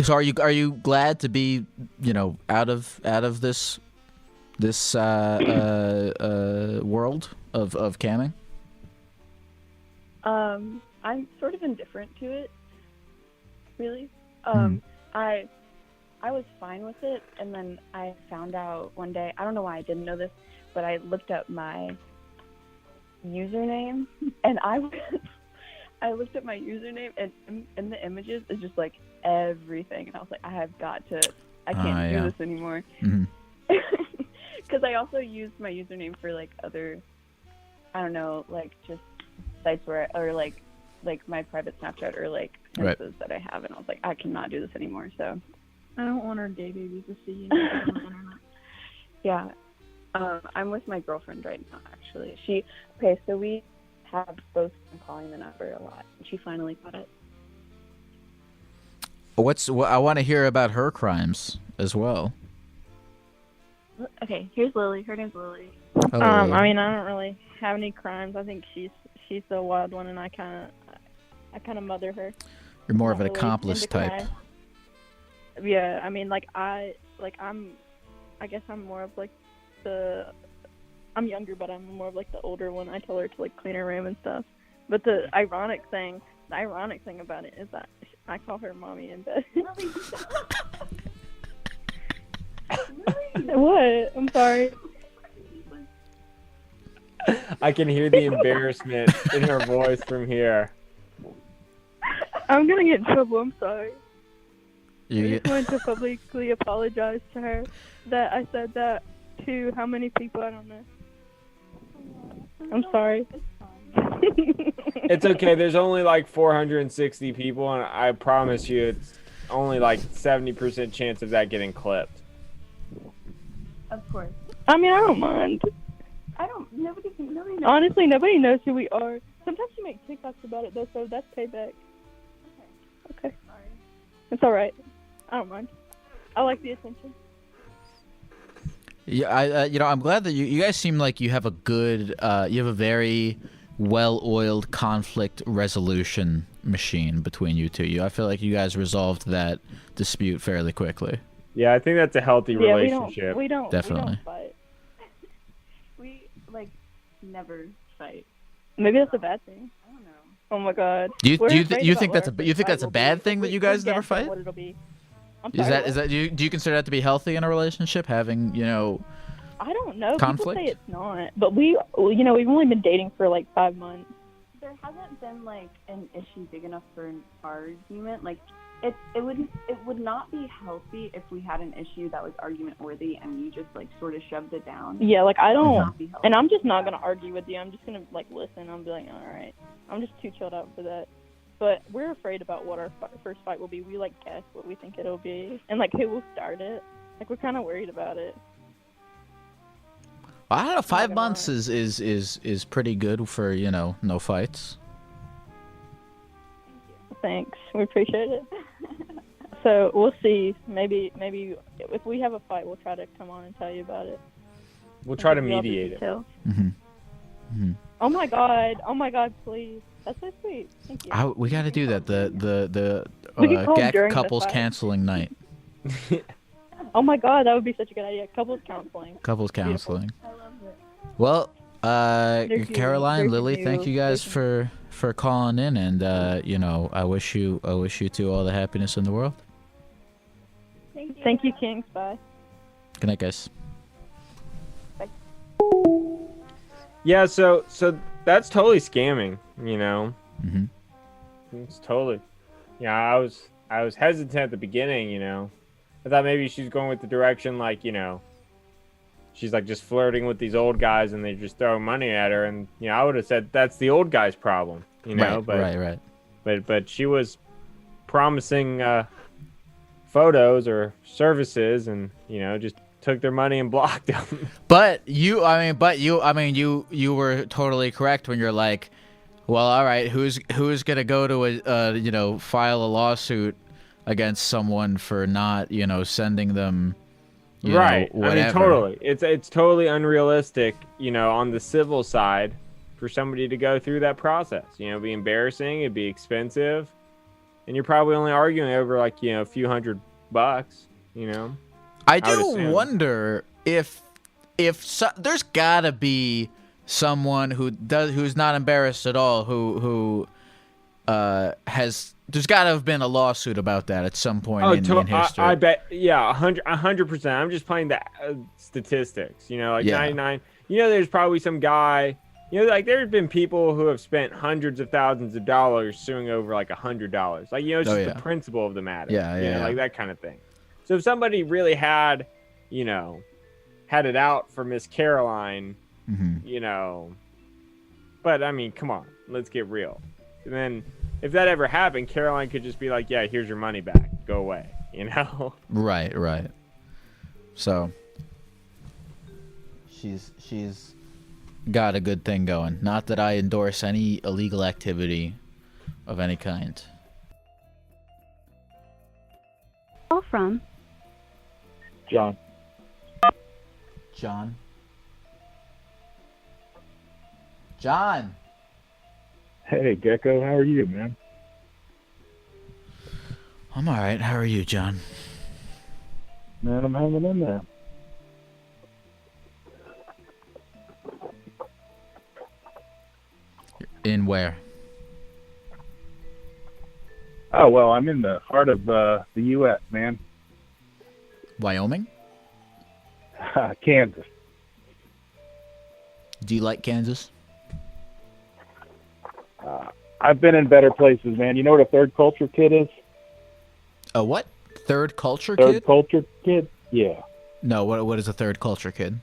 So are you glad to be, out of this world of camming? I'm sort of indifferent to it, really. I was fine with it, and then I found out one day, I don't know why I didn't know this, but I looked up my username, and I looked up my username, and in the images is just like everything, and I was like, I can't do this anymore. Because I also used my username for like other, I don't know, like just sites where, or like my private Snapchat, or like senses that I have, and I was like, I cannot do this anymore. So I don't want our gay babies to see you on the internet. Yeah. I'm with my girlfriend right now, actually. So we have both been calling the number a lot, and she finally got it. I want to hear about her crimes as well. Okay, here's Lily. Her name's Lily. Hello. I mean, I don't really have any crimes. I think she's the wild one, and I kind of mother her. You're more of an accomplice type. Yeah, I mean, I guess I'm more of like I'm younger, but I'm more of like the older one. I tell her to like clean her room and stuff. But the ironic thing about it is that I call her mommy in bed. What? I'm sorry. I can hear the embarrassment in her voice from here. I'm gonna get in trouble. I'm sorry. I just wanted to publicly apologize to her that I said that 2. How many people? I don't know. I'm sorry. It's okay. There's only like 460 people, and I promise you, it's only like 70% chance of that getting clipped. Of course. I mean, I don't mind. Nobody knows. Honestly, nobody knows who we are. Sometimes you make TikToks about it, though, so that's payback. Okay. Sorry. It's all right. I don't mind. I like the attention. Yeah, I'm glad that you guys seem like you have a good, you have a very well-oiled conflict resolution machine between you two. I feel like you guys resolved that dispute fairly quickly. Yeah, I think that's a healthy relationship. We don't Definitely. fight. We never fight. Maybe that's a bad thing. I don't know. Oh my god. Do you think that's a bad thing that you guys never fight? What it'll be. Is that do you consider that to be healthy in a relationship, having I don't know. conflict? People say it's not, but we've only been dating for like 5 months. There hasn't been an issue big enough for an argument. It would not be healthy if we had an issue that was argument worthy and you just sort of shoved it down. Yeah, I don't, and I'm just not gonna argue with you. I'm just gonna listen. I'll be like, all right. I'm just too chilled out for that. But we're afraid about what our first fight will be. We guess what we think it'll be and who will start it. We're kind of worried about it. I don't know. 5 months is pretty good for no fights. Thanks. We appreciate it. So we'll see. Maybe if we have a fight, we'll try to come on and tell you about it. We'll try to mediate it. Mm-hmm. Mm-hmm. Oh my god, please. That's so sweet. Thank you. We got to do that. The Geck couples canceling night. Oh my god, that would be such a good idea. Couples counseling. Couples counseling. I love it. Well, Caroline, Lily, thank you guys for calling in, and I wish you two all the happiness in the world. Thank you, Kings. Bye. Good night, guys. Bye. Yeah, so that's totally scamming, Mm-hmm. It's totally. Yeah, I was hesitant at the beginning, I thought maybe she's going with the direction she's just flirting with these old guys and they just throw money at her, and I would have said that's the old guy's problem, Right. But she was promising photos or services, and just took their money and blocked them. But you were totally correct when you're like, well, all right, who's gonna go to file a lawsuit against someone for not sending them right whatever. I mean, totally, it's totally unrealistic on the civil side for somebody to go through that process. It'd be embarrassing, it'd be expensive, and you're probably only arguing over a few $100. I do wonder if there's gotta be someone who's not embarrassed at all who there's gotta have been a lawsuit about that at some point in history. I bet, yeah, 100%. I'm just playing the statistics, 99. There's probably some guy, there's been people who have spent hundreds of thousands of dollars suing over $100. It's just the principle of the matter. Yeah. That kind of thing. So if somebody really had it out for Miss Caroline, mm-hmm. But I mean, come on, let's get real. And then if that ever happened, Caroline could just be like, yeah, here's your money back, go away, Right. So she's got a good thing going. Not that I endorse any illegal activity of any kind. All from John. Hey, Gecko, how are you, man? I'm all right. How are you, John? Man, I'm hanging in there. In where? Oh, well, I'm in the heart of the U.S., man. Wyoming? Kansas. Do you like Kansas? I've been in better places, man. You know what a third culture kid is? A what? Third culture kid? Third culture kid? Yeah. No, what is a third culture kid?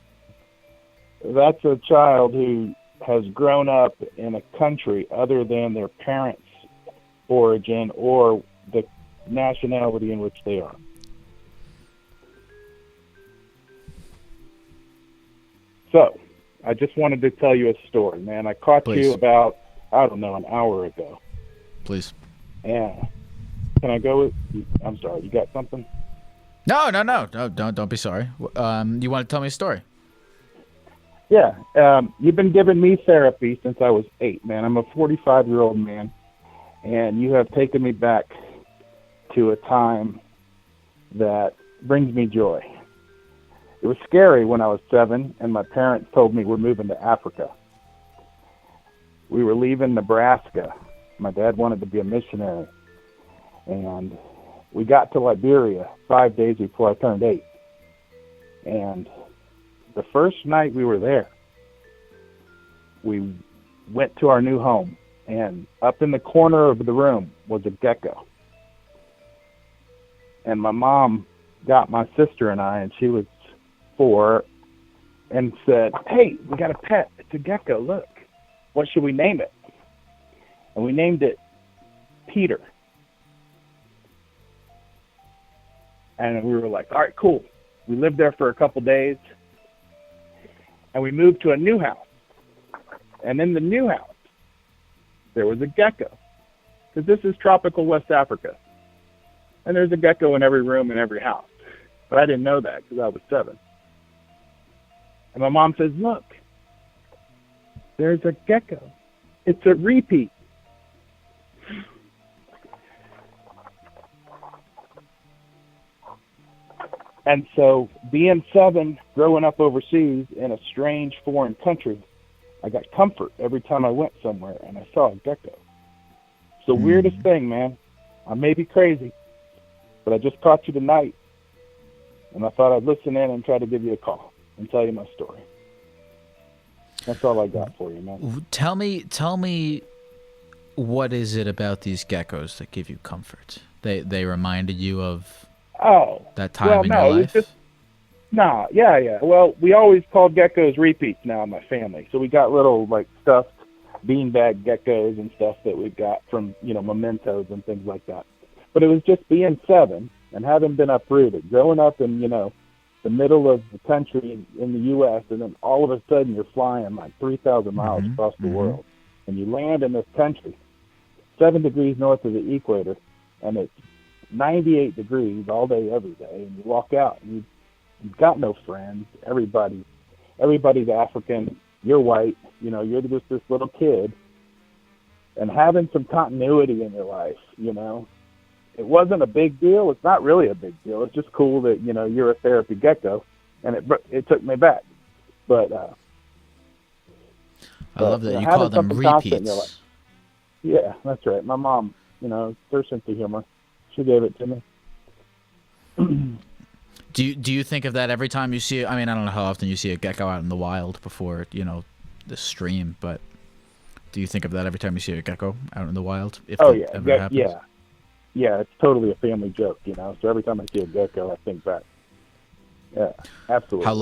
that's a child who has grown up in a country other than their parents' origin or the nationality in which they are. So, I just wanted to tell you a story, man. I caught you about, I don't know, an hour ago. Please. Yeah. Can I go with? I'm sorry. You got something? No. Don't be sorry. You want to tell me a story? Yeah. You've been giving me therapy since I was 8, man. I'm a 45-year-old man, and you have taken me back to a time that brings me joy. It was scary when I was 7, and my parents told me we're moving to Africa. We were leaving Nebraska. My dad wanted to be a missionary. And we got to Liberia 5 days before I turned 8. And the first night we were there, we went to our new home. And up in the corner of the room was a gecko. And my mom got my sister and I, and she was 4, and said, "Hey, we got a pet. It's a gecko. Look. What should we name it?" And we named it Peter. And we were like, all right, cool. We lived there for a couple days, and we moved to a new house. And in the new house, there was a gecko, because this is tropical West Africa. And there's a gecko in every room in every house. But I didn't know that because I was 7. And my mom says, look, there's a gecko. It's a repeat. And so, being 7, growing up overseas in a strange foreign country, I got comfort every time I went somewhere and I saw a gecko. It's the weirdest thing, man. I may be crazy, but I just caught you tonight, and I thought I'd listen in and try to give you a call and tell you my story. That's all I got for you, man. Tell me, what is it about these geckos that give you comfort? They reminded you of that time in your life? Yeah. Well, we always called geckos repeats now in my family. So we got little, like, stuffed beanbag geckos and stuff that we got from, mementos and things like that. But it was just being 7 and having been uprooted, growing up in, the middle of the country in the U.S., and then all of a sudden you're flying like 3,000 miles across the world, and you land in this country 7 degrees north of the equator, and it's 98 degrees all day, every day, and you walk out, and you've got no friends. Everybody's African. You're white. You're just this little kid, and having some continuity in your life, it wasn't a big deal. It's not really a big deal. It's just cool that, you're a therapy gecko, and it took me back. But I love that you call them repeats. Yeah, that's right. My mom, her sense of humor, she gave it to me. Do you think of that every time you see it? I mean, I don't know how often you see a gecko out in the wild before, the stream, but do you think of that every time you see a gecko out in the wild? If that ever happens? Yeah, it's totally a family joke, So every time I see a gecko, I think back. Yeah, absolutely. How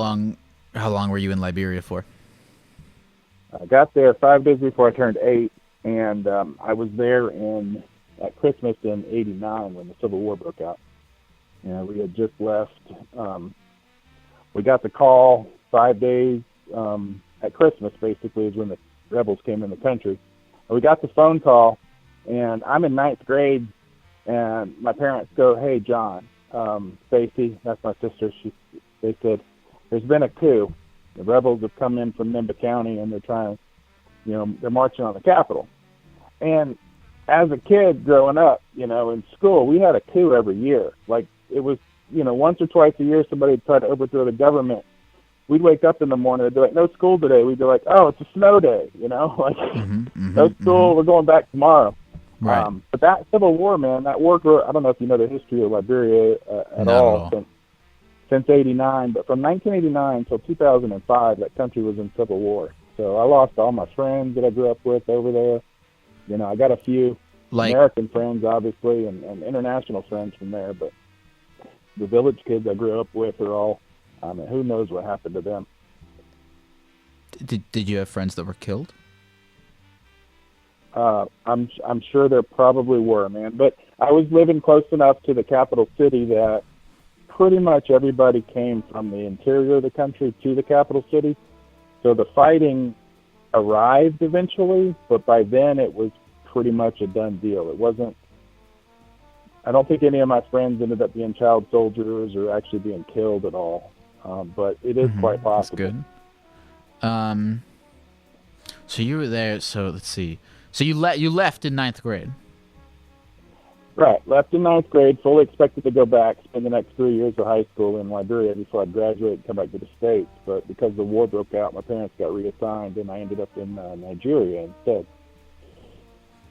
long were you in Liberia for? I got there 5 days before I turned 8, and I was there at Christmas in '89 when the Civil War broke out. We had just left. We got the call 5 days at Christmas, basically, is when the rebels came in the country. And we got the phone call, and I'm in 9th grade, and my parents go, "Hey, John, Stacy, that's my sister." They said, "There's been a coup. The rebels have come in from Nimba County, and they're trying, they're marching on the Capitol." And as a kid growing up, in school, we had a coup every year. Like, it was, once or twice a year, somebody would try to overthrow the government. We'd wake up in the morning, they'd be like, "No school today." We'd be like, "Oh, it's a snow day," like, no school, we're going back tomorrow. Right. But that Civil War, man, that war, I don't know if you know the history of Liberia at all. Since '89, but from 1989 until 2005, that country was in civil war. So I lost all my friends that I grew up with over there. I got a few American friends, obviously, and international friends from there, but the village kids I grew up with are all, who knows what happened to them. did you have friends that were killed? I'm sure there probably were, man. But I was living close enough to the capital city that pretty much everybody came from the interior of the country to the capital city. So the fighting arrived eventually, but by then it was pretty much a done deal. It wasn't. I don't think any of my friends ended up being child soldiers or actually being killed at all. But it is quite possible. That's good. So you were there. So let's see. So you left in 9th grade. Right, left in 9th grade, fully expected to go back, spend the next 3 years of high school in Liberia before I'd graduate and come back to the States. But because the war broke out, my parents got reassigned, and I ended up in Nigeria instead.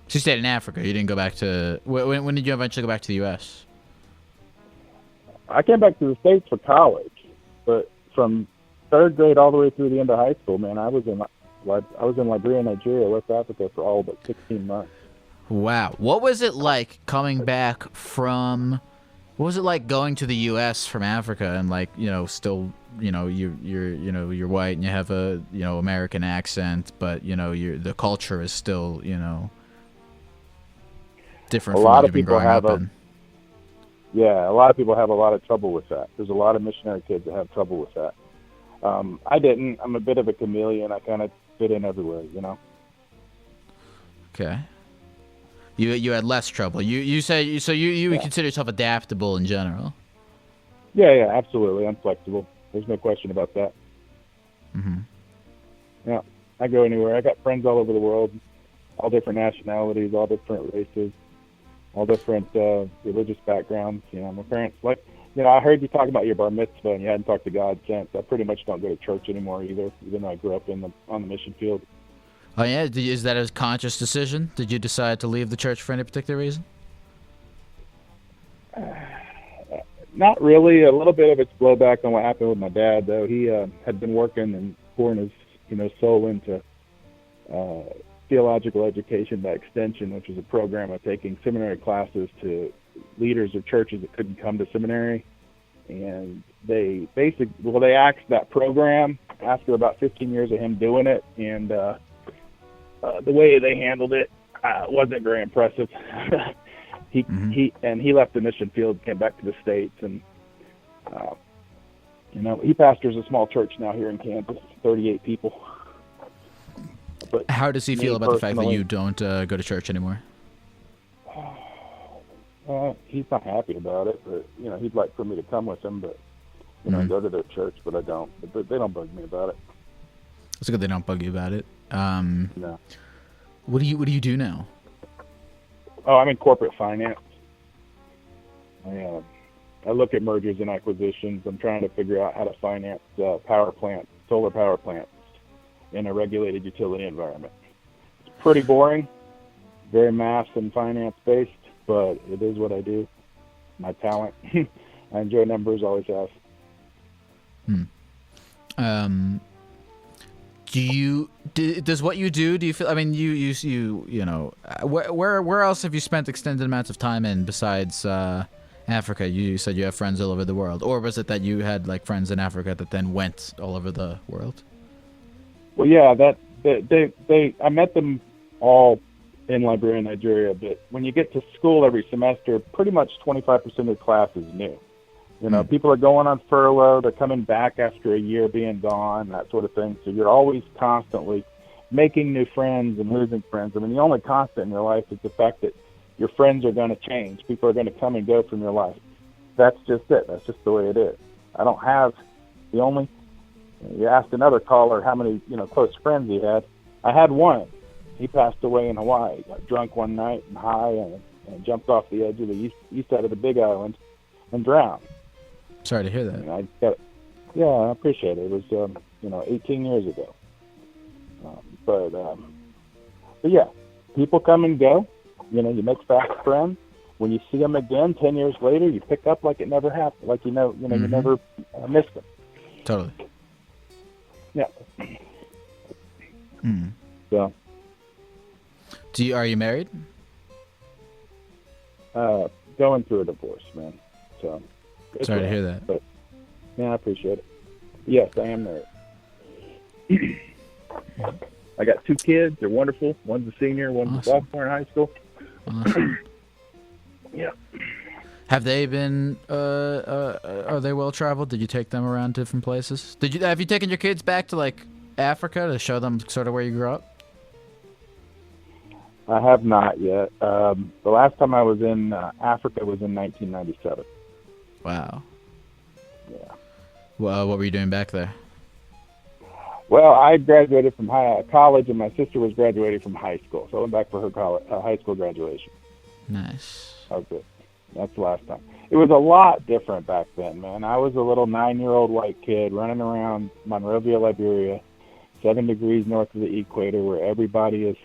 So you stayed in Africa. You didn't go back to... When did you eventually go back to the U.S.? I came back to the States for college, but from 3rd grade all the way through the end of high school, man, I was in Liberia, Nigeria, West Africa for all but 16 months. Wow. What was it like coming back from... What was it like going to the U.S. from Africa and, like, you know, still, you know, you're white and you have a, you know, American accent, but, you know, the culture is still, you know, different from what you've been growing up in. Yeah, a lot of people have a lot of trouble with that. There's a lot of missionary kids that have trouble with that. I didn't. I'm a bit of a chameleon. I kind of fit in everywhere, you know. Okay. You had less trouble. You say so you would consider yourself adaptable in general. Yeah, absolutely. I'm flexible. There's no question about that. Mhm. Yeah, I go anywhere. I got friends all over the world, all different nationalities, all different races, all different religious backgrounds. You know, my parents, like, you know, I heard you talk about your bar mitzvah and you hadn't talked to God since. I pretty much don't go to church anymore either, even though I grew up on the mission field. Oh yeah, is that a conscious decision? Did you decide to leave the church for any particular reason? Not really. A little bit of it's blowback on what happened with my dad, though. He had been working and pouring his, you know, soul into theological education by extension, which is a program of taking seminary classes to leaders of churches that couldn't come to seminary. And they axed that program after about 15 years of him doing it, and the way they handled it wasn't very impressive. He left the mission field, came back to the States, and you know, he pastors a small church now here in Kansas, 38 people. But how does he feel about the fact that you don't go to church anymore? He's not happy about it, but you know, he'd like for me to come with him, but you know, go to their church, but I don't. But they don't bug me about it. It's good they don't bug you about it. No. What do you do now? Oh, I'm in corporate finance. I look at mergers and acquisitions. I'm trying to figure out how to finance power plants, solar power plants, in a regulated utility environment. It's pretty boring, very math and finance based, but it is what I do. My talent. I enjoy numbers, always have. Does what you do you feel, I mean, you know, where else have you spent extended amounts of time in besides Africa? You said you have friends all over the world, or was it that you had like friends in Africa that then went all over the world? Well, yeah, I met them all in Liberia, Nigeria, but when you get to school every semester, pretty much 25% of the class is new. You know, people are going on furlough, they're coming back after a year being gone, that sort of thing. So you're always constantly making new friends and losing friends. I mean, the only constant in your life is the fact that your friends are going to change. People are going to come and go from your life. That's just it. That's just the way it is. I don't have you asked another caller how many, you know, close friends he had. I had one. He passed away in Hawaii. He got drunk one night and high and jumped off the edge of the east side of the Big Island and drowned. Sorry to hear that. I appreciate it. It was, 18 years ago. But yeah, people come and go. You know, you make fast friends. When you see them again 10 years later, you pick up like it never happened, like you never missed them. Totally. Yeah. So. Are you married? Going through a divorce, man. So. Sorry to hear that. But, yeah, I appreciate it. Yes, I am married. I got 2 kids. They're wonderful. One's a senior, one's a sophomore in high school. Awesome. Yeah. Have they been? Are they well traveled? Did you take them around different places? Have you taken your kids back to like Africa to show them sort of where you grew up? I have not yet. The last time I was in Africa was in 1997. Wow. Yeah. Well, what were you doing back there? Well, I graduated from college, and my sister was graduating from high school, so I went back for her high school graduation. Nice. That was it. That's the last time. It was a lot different back then, man. I was a little 9-year-old white kid running around Monrovia, Liberia, 7 degrees north of the equator, where everybody's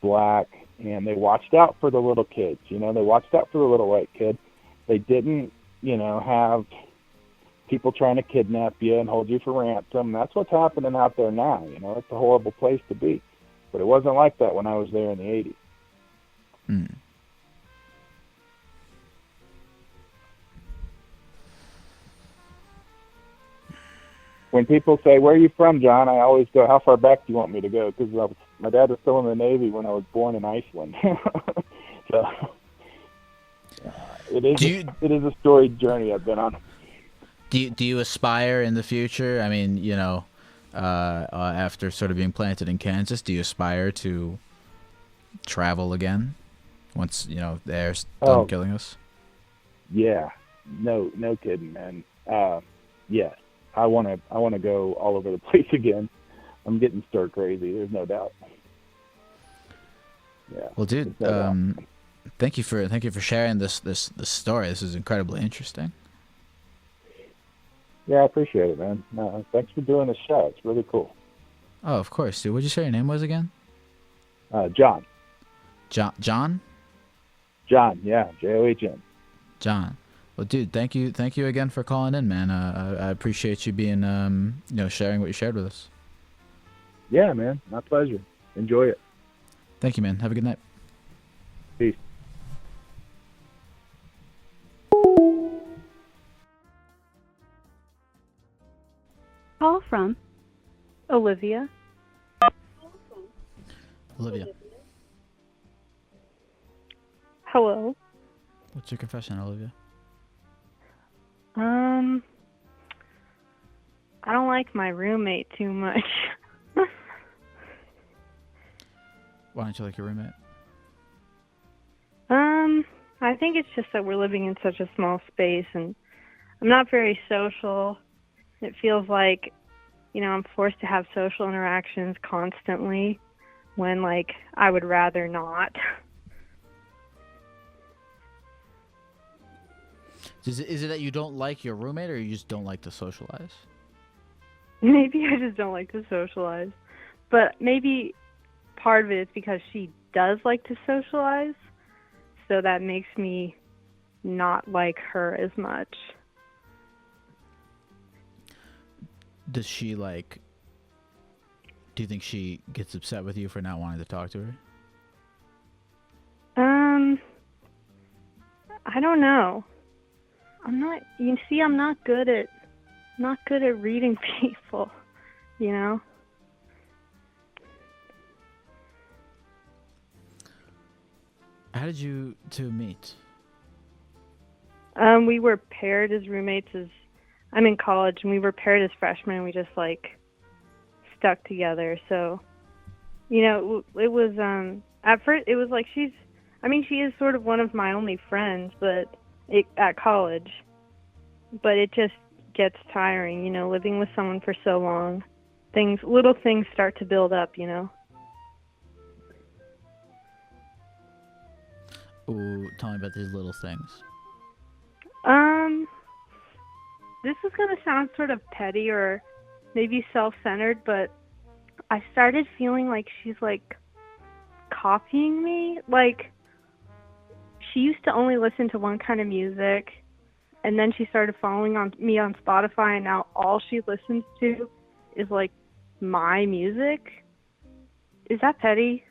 black, and they watched out for the little kids. You know, they watched out for the little white kid. They didn't, have people trying to kidnap you and hold you for ransom. That's what's happening out there now. It's a horrible place to be. But it wasn't like that when I was there in the 80s. Hmm. When people say, "Where are you from, John?" I always go, "How far back do you want me to go?" Because my dad was still in the Navy when I was born in Iceland. So it is a storied journey I've been on. Do you aspire in the future? I mean, after sort of being planted in Kansas, do you aspire to travel again once the air's done killing us? Yeah, no kidding, man. Yeah. I want to go all over the place again. I'm getting stir crazy. There's no doubt. Yeah. Well, dude, thank you for sharing this story. This is incredibly interesting. Yeah, I appreciate it, man. No, thanks for doing the show. It's really cool. Oh, of course, dude. What'd you say your name was again? John. John. John. Yeah, John. John. Well, dude, thank you again for calling in, man. I appreciate you being, sharing what you shared with us. Yeah, man, my pleasure. Enjoy it. Thank you, man. Have a good night. Peace. Call from Olivia. Olivia. Hello. What's your confession, Olivia? I don't like my roommate too much. Why don't you like your roommate? I think it's just that we're living in such a small space, and I'm not very social. It feels like, I'm forced to have social interactions constantly when, I would rather not. Is it that you don't like your roommate, or you just don't like to socialize? Maybe I just don't like to socialize. But maybe part of it is because she does like to socialize, so that makes me not like her as much. Does she, do you think she gets upset with you for not wanting to talk to her? I don't know. I'm not good at reading people, How did you two meet? We were paired as roommates I'm in college, and we were paired as freshmen, and we just stuck together. So, it was at first it was she is sort of one of my only friends, but at college. But it just gets tiring, living with someone for so long. Little things start to build up, Ooh, tell me about these little things. This is going to sound sort of petty or maybe self-centered, but I started feeling like she's copying me. She used to only listen to one kind of music, and then she started following me on Spotify, and now all she listens to is my music. Is that petty?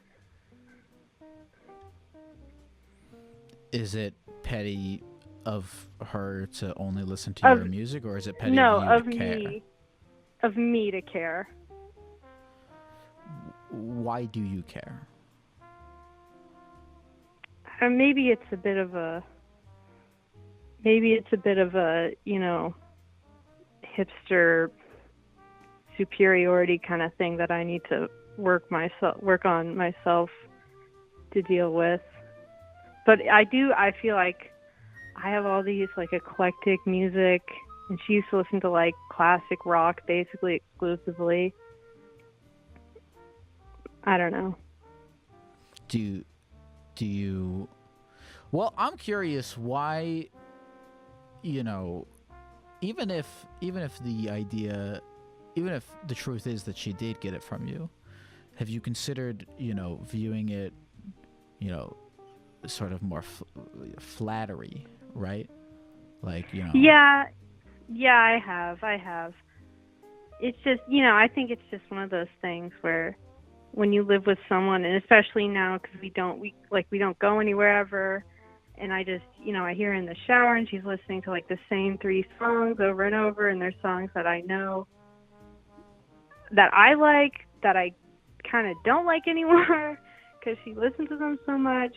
Is it petty of her to only listen to your music, or is it petty of you to care? Of me to care. why do you care? Maybe it's a bit of a, you know, hipster superiority kind of thing that I need to work on myself to deal with. But I feel like I have all these like eclectic music, and she used to listen to like classic rock basically exclusively. I don't know. Do you Well, I'm curious why, you know, even if the truth is that she did get it from you, have you considered, you know, viewing it, you know, sort of more flattery, right? Like, you know. Yeah, I have. It's just, you know, I think it's just one of those things where when you live with someone, and especially now because we don't go anywhere ever, and I just, you know, I hear her in the shower and she's listening to like the same 3 songs over and over, and there's songs that I know that I like that I kind of don't like anymore because she listens to them so much.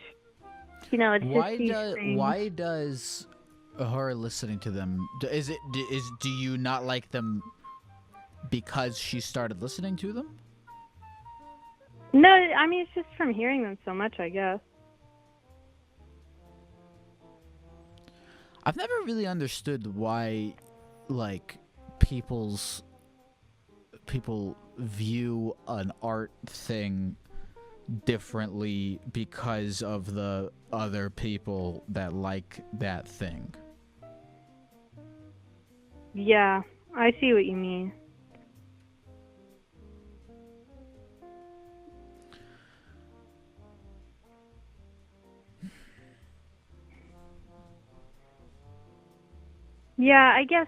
You know, it's just these things. Why does her listening to them, do you not like them because she started listening to them? No, I mean, it's just from hearing them so much, I guess. I've never really understood why, like, people view an art thing differently because of the other people that like that thing. Yeah, I see what you mean. Yeah, I guess,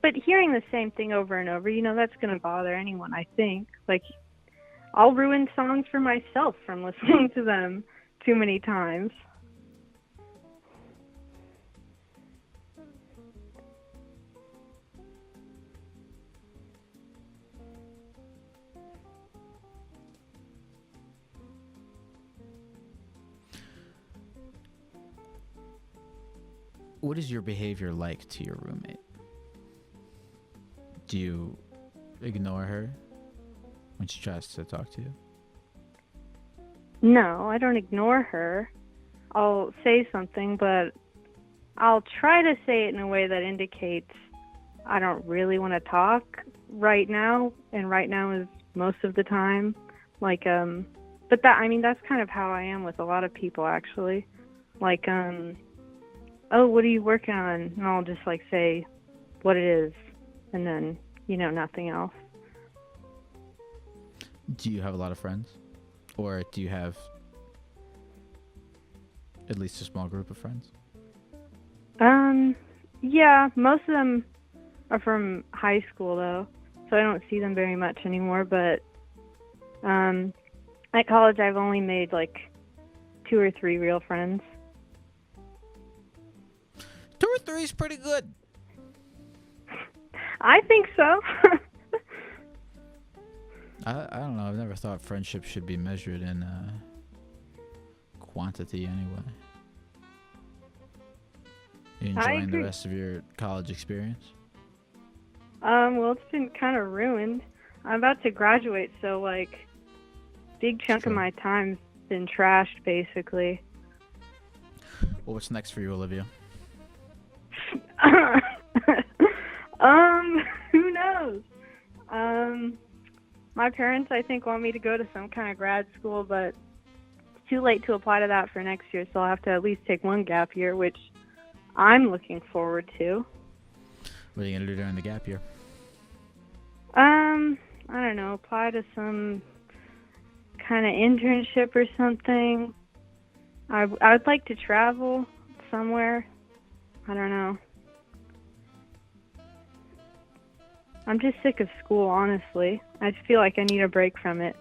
but hearing the same thing over and over, you know, that's going to bother anyone, I think. Like, I'll ruin songs for myself from listening to them too many times. What is your behavior like to your roommate? Do you ignore her when she tries to talk to you? No, I don't ignore her. I'll say something, but I'll try to say it in a way that indicates I don't really want to talk right now, and right now is most of the time. Like, but that's kind of how I am with a lot of people, actually. Like, oh, what are you working on? And I'll just like say what it is, and then, you know, nothing else. Do you have a lot of friends? Or do you have at least a small group of friends? Yeah, most of them are from high school though, so I don't see them very much anymore, but at college I've only made like 2 or 3 real friends. 2 or 3 is pretty good. I think so. I don't know. I've never thought friendship should be measured in quantity anyway. You enjoying the rest of your college experience? Well, it's been kind of ruined. I'm about to graduate, so like, big chunk of my time's been trashed, basically. Well, what's next for you, Olivia? Who knows? My parents, I think, want me to go to some kind of grad school, but it's too late to apply to that for next year, so I'll have to at least take 1 gap year, which I'm looking forward to. What are you going to do during the gap year? I don't know, apply to some kind of internship or something. I would like to travel somewhere. I don't know. I'm just sick of school, honestly. I just feel like I need a break from it.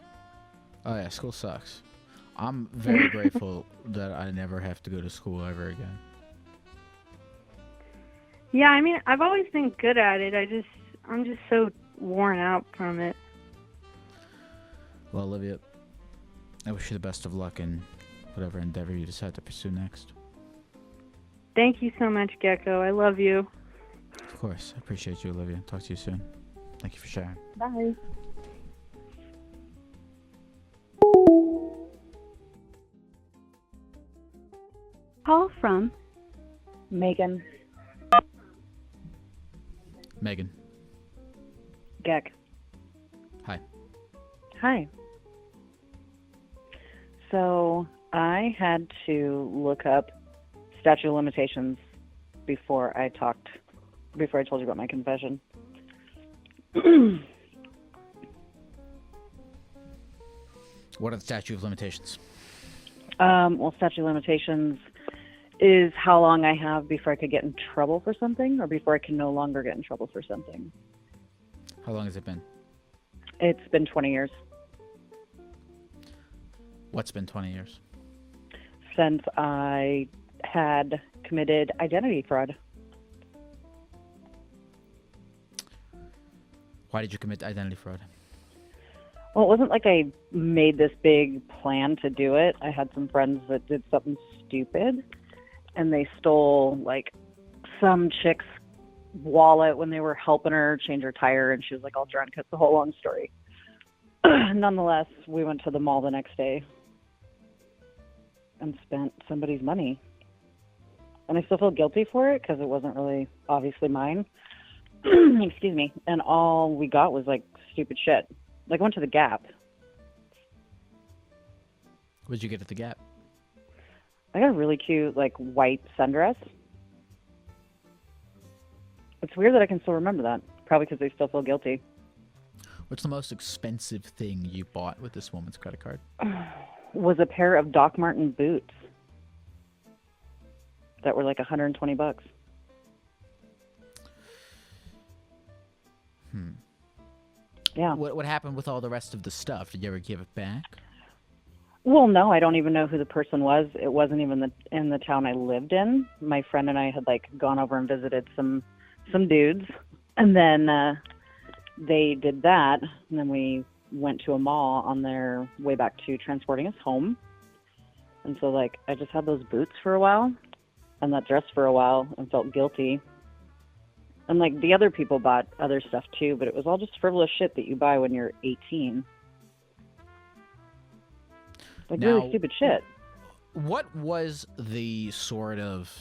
Oh yeah, school sucks. I'm very grateful that I never have to go to school ever again. Yeah, I've always been good at it. I'm just so worn out from it. Well, Olivia, I wish you the best of luck in whatever endeavor you decide to pursue next. Thank you so much, Gecko. I love you. Of course. I appreciate you, Olivia. Talk to you soon. Thank you for sharing. Bye. Call from Megan. Megan. Geck. Hi. Hi. So I had to look up statute of limitations before I told you about my confession. What are the statute of limitations? Well, statute of limitations is how long I have before I could get in trouble for something, or before I can no longer get in trouble for something. How long has it been? It's been 20 years. What's been 20 years? Since I had committed identity fraud. Why did you commit identity fraud? Well, it wasn't like I made this big plan to do it. I had some friends that did something stupid, and they stole, like, some chick's wallet when they were helping her change her tire, and she was, like, all drunk. It's a whole long story. Nonetheless, we went to the mall the next day and spent somebody's money. And I still feel guilty for it because it wasn't really obviously mine. Excuse me. And all we got was, like, stupid shit. Like, I went to the Gap. What did you get at the Gap? I got a really cute, like, white sundress. It's weird that I can still remember that. Probably because I still feel guilty. What's the most expensive thing you bought with this woman's credit card? Was a pair of Doc Marten boots that were like $120. Yeah. What happened with all the rest of the stuff? Did you ever give it back? Well, no, I don't even know who the person was. It wasn't even in the town I lived in. My friend and I had like gone over and visited some dudes, and then they did that, and then we went to a mall on their way back to transporting us home. And so like I just had those boots for a while and that dress for a while and felt guilty. And like the other people bought other stuff too, but it was all just frivolous shit that you buy when you're 18. Like now, really stupid shit. What was the sort of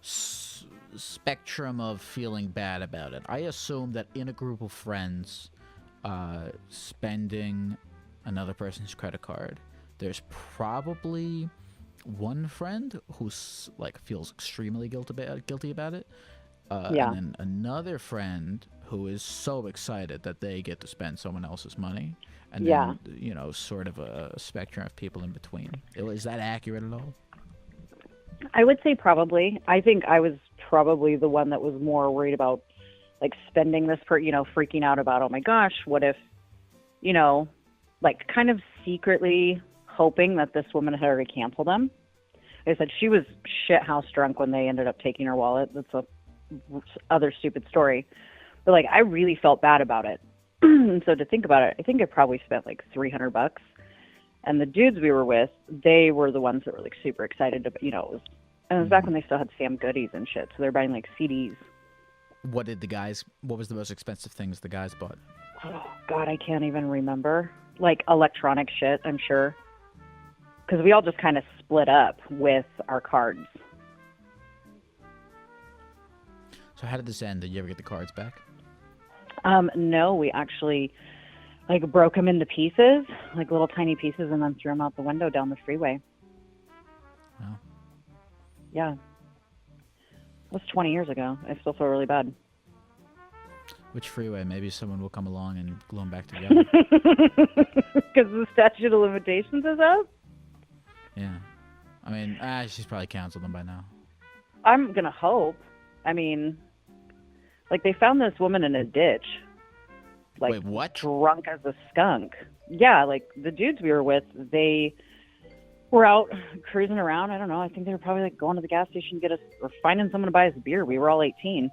spectrum of feeling bad about it? I assume that in a group of friends, spending another person's credit card, there's probably one friend who's like feels extremely guilty about it. Yeah. And then another friend who is so excited that they get to spend someone else's money. And then, you know, sort of a spectrum of people in between. Is that accurate at all? I would say probably. I think I was probably the one that was more worried about, like, spending this freaking out about, oh my gosh, what if, you know, like, kind of secretly hoping that this woman had already canceled them. Like I said, she was shithouse drunk when they ended up taking her wallet. That's a other stupid story. But, like, I really felt bad about it. And so to think about it, I think I probably spent like $300. And the dudes we were with, they were the ones that were like super excited about, you know, it was back when they still had Sam Goodies and shit. So they're buying like CDs. What was the most expensive things the guys bought? Oh God, I can't even remember. Like electronic shit, I'm sure. Because we all just kind of split up with our cards. So how did this end? Did you ever get the cards back? No, we actually like broke them into pieces, like little tiny pieces, and then threw them out the window down the freeway. Wow. Yeah. It was 20 years ago. I still feel really bad. Which freeway? Maybe someone will come along and glue them back together. Because the statute of limitations is up? Yeah. I mean, she's probably canceled them by now. I'm going to hope. I mean, like, they found this woman in a ditch. Like, wait, what? Drunk as a skunk. Yeah, like, the dudes we were with, they were out cruising around. I don't know. I think they were probably, like, going to the gas station to get us, or finding someone to buy us a beer. We were all 18.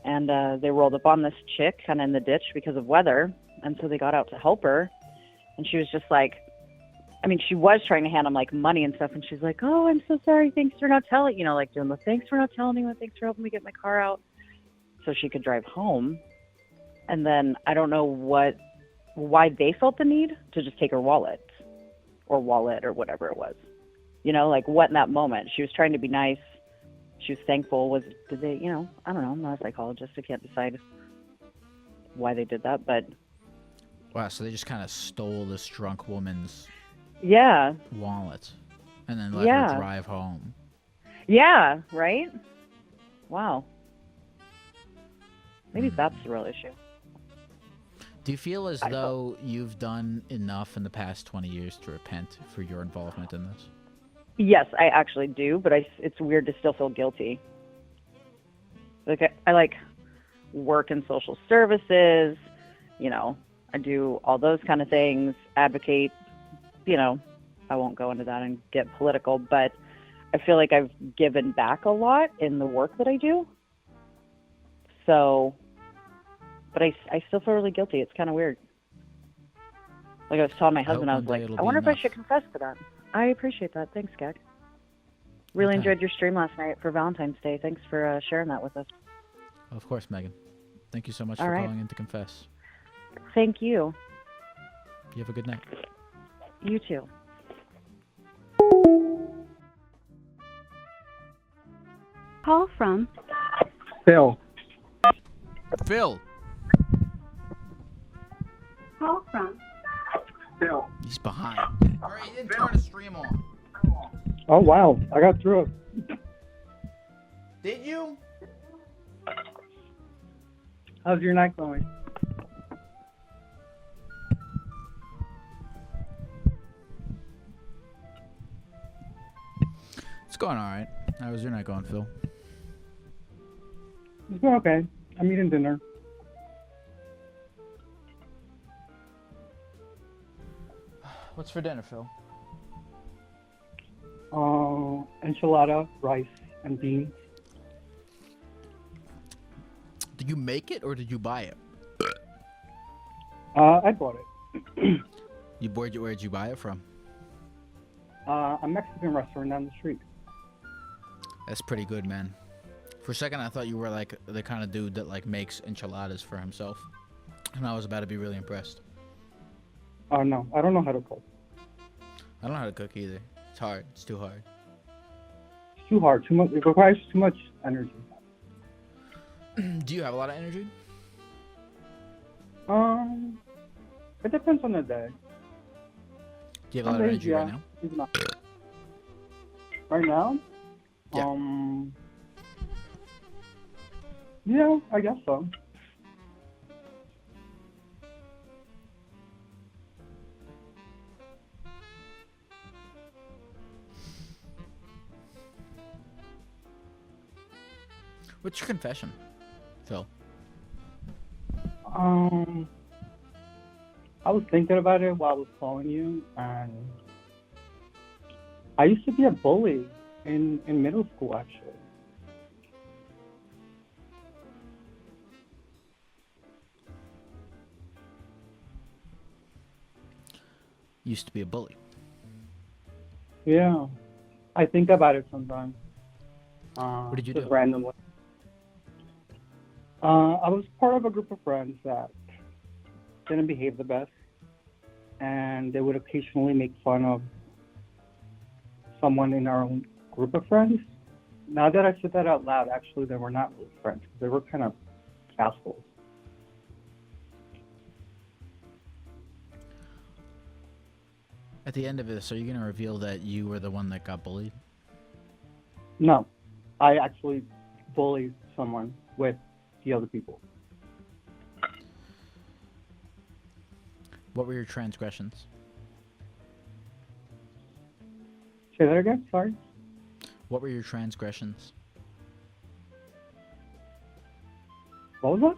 and they rolled up on this chick kind of in the ditch because of weather, and so they got out to help her, and she was just like, I mean, she was trying to hand them like money and stuff, and she's like, "Oh, I'm so sorry. Thanks for not telling," like doing the thanks for not telling anyone, thanks for helping me get my car out, so she could drive home. And then I don't know why they felt the need to just take her wallet or whatever it was. Like what in that moment? She was trying to be nice. She was thankful. Did they, I don't know. I'm not a psychologist. I can't decide why they did that, but. Wow, so they just kind of stole this drunk woman's wallet and then let her drive home. Yeah, right? Wow. Maybe that's the real issue. Do you feel as though you've done enough in the past 20 years to repent for your involvement in this? Yes, I actually do, but it's weird to still feel guilty. Like I work in social services, I do all those kind of things, advocate, I won't go into that and get political, but I feel like I've given back a lot in the work that I do. So, but I still feel really guilty. It's kind of weird. Like I was telling my husband, I was like, I wonder if I should confess to that. I appreciate that. Thanks, Geck. Really enjoyed your stream last night for Valentine's Day. Thanks for sharing that with us. Of course, Megan. Thank you so much for calling in to confess. Thank you. You have a good night. You too. Call from Phil. Phil. Call from Phil. He's behind. Alright, he didn't turn the stream on. Oh wow, I got through it. Did you? How's your night going? It's going alright. How was your night going, Phil? It's going okay. I'm eating dinner. What's for dinner, Phil? Enchilada, rice, and beans. Did you make it or did you buy it? I bought it. Where'd you buy it from? A Mexican restaurant down the street. That's pretty good, man. For a second, I thought you were like the kind of dude that makes enchiladas for himself, and I was about to be really impressed. Oh no, I don't know how to cook. I don't know how to cook either. It's hard. It's too hard. It's too hard. Too much. It requires too much energy. Do you have a lot of energy? It depends on the day. Do you have a lot of energy right now? Right now? Yeah. Yeah, I guess so. What's your confession, Phil? I was thinking about it while I was calling you, and I used to be a bully in middle school, actually. Used to be a bully. Yeah, I think about it sometimes. What did you do? Randomly. I was part of a group of friends that didn't behave the best, and they would occasionally make fun of someone in our own group of friends. Now that I said that out loud, actually, they were not really friends. They were kind of assholes. At the end of this, are you going to reveal that you were the one that got bullied? No, I actually bullied someone with the other people. What were your transgressions? Say that again, sorry? What were your transgressions? What was that?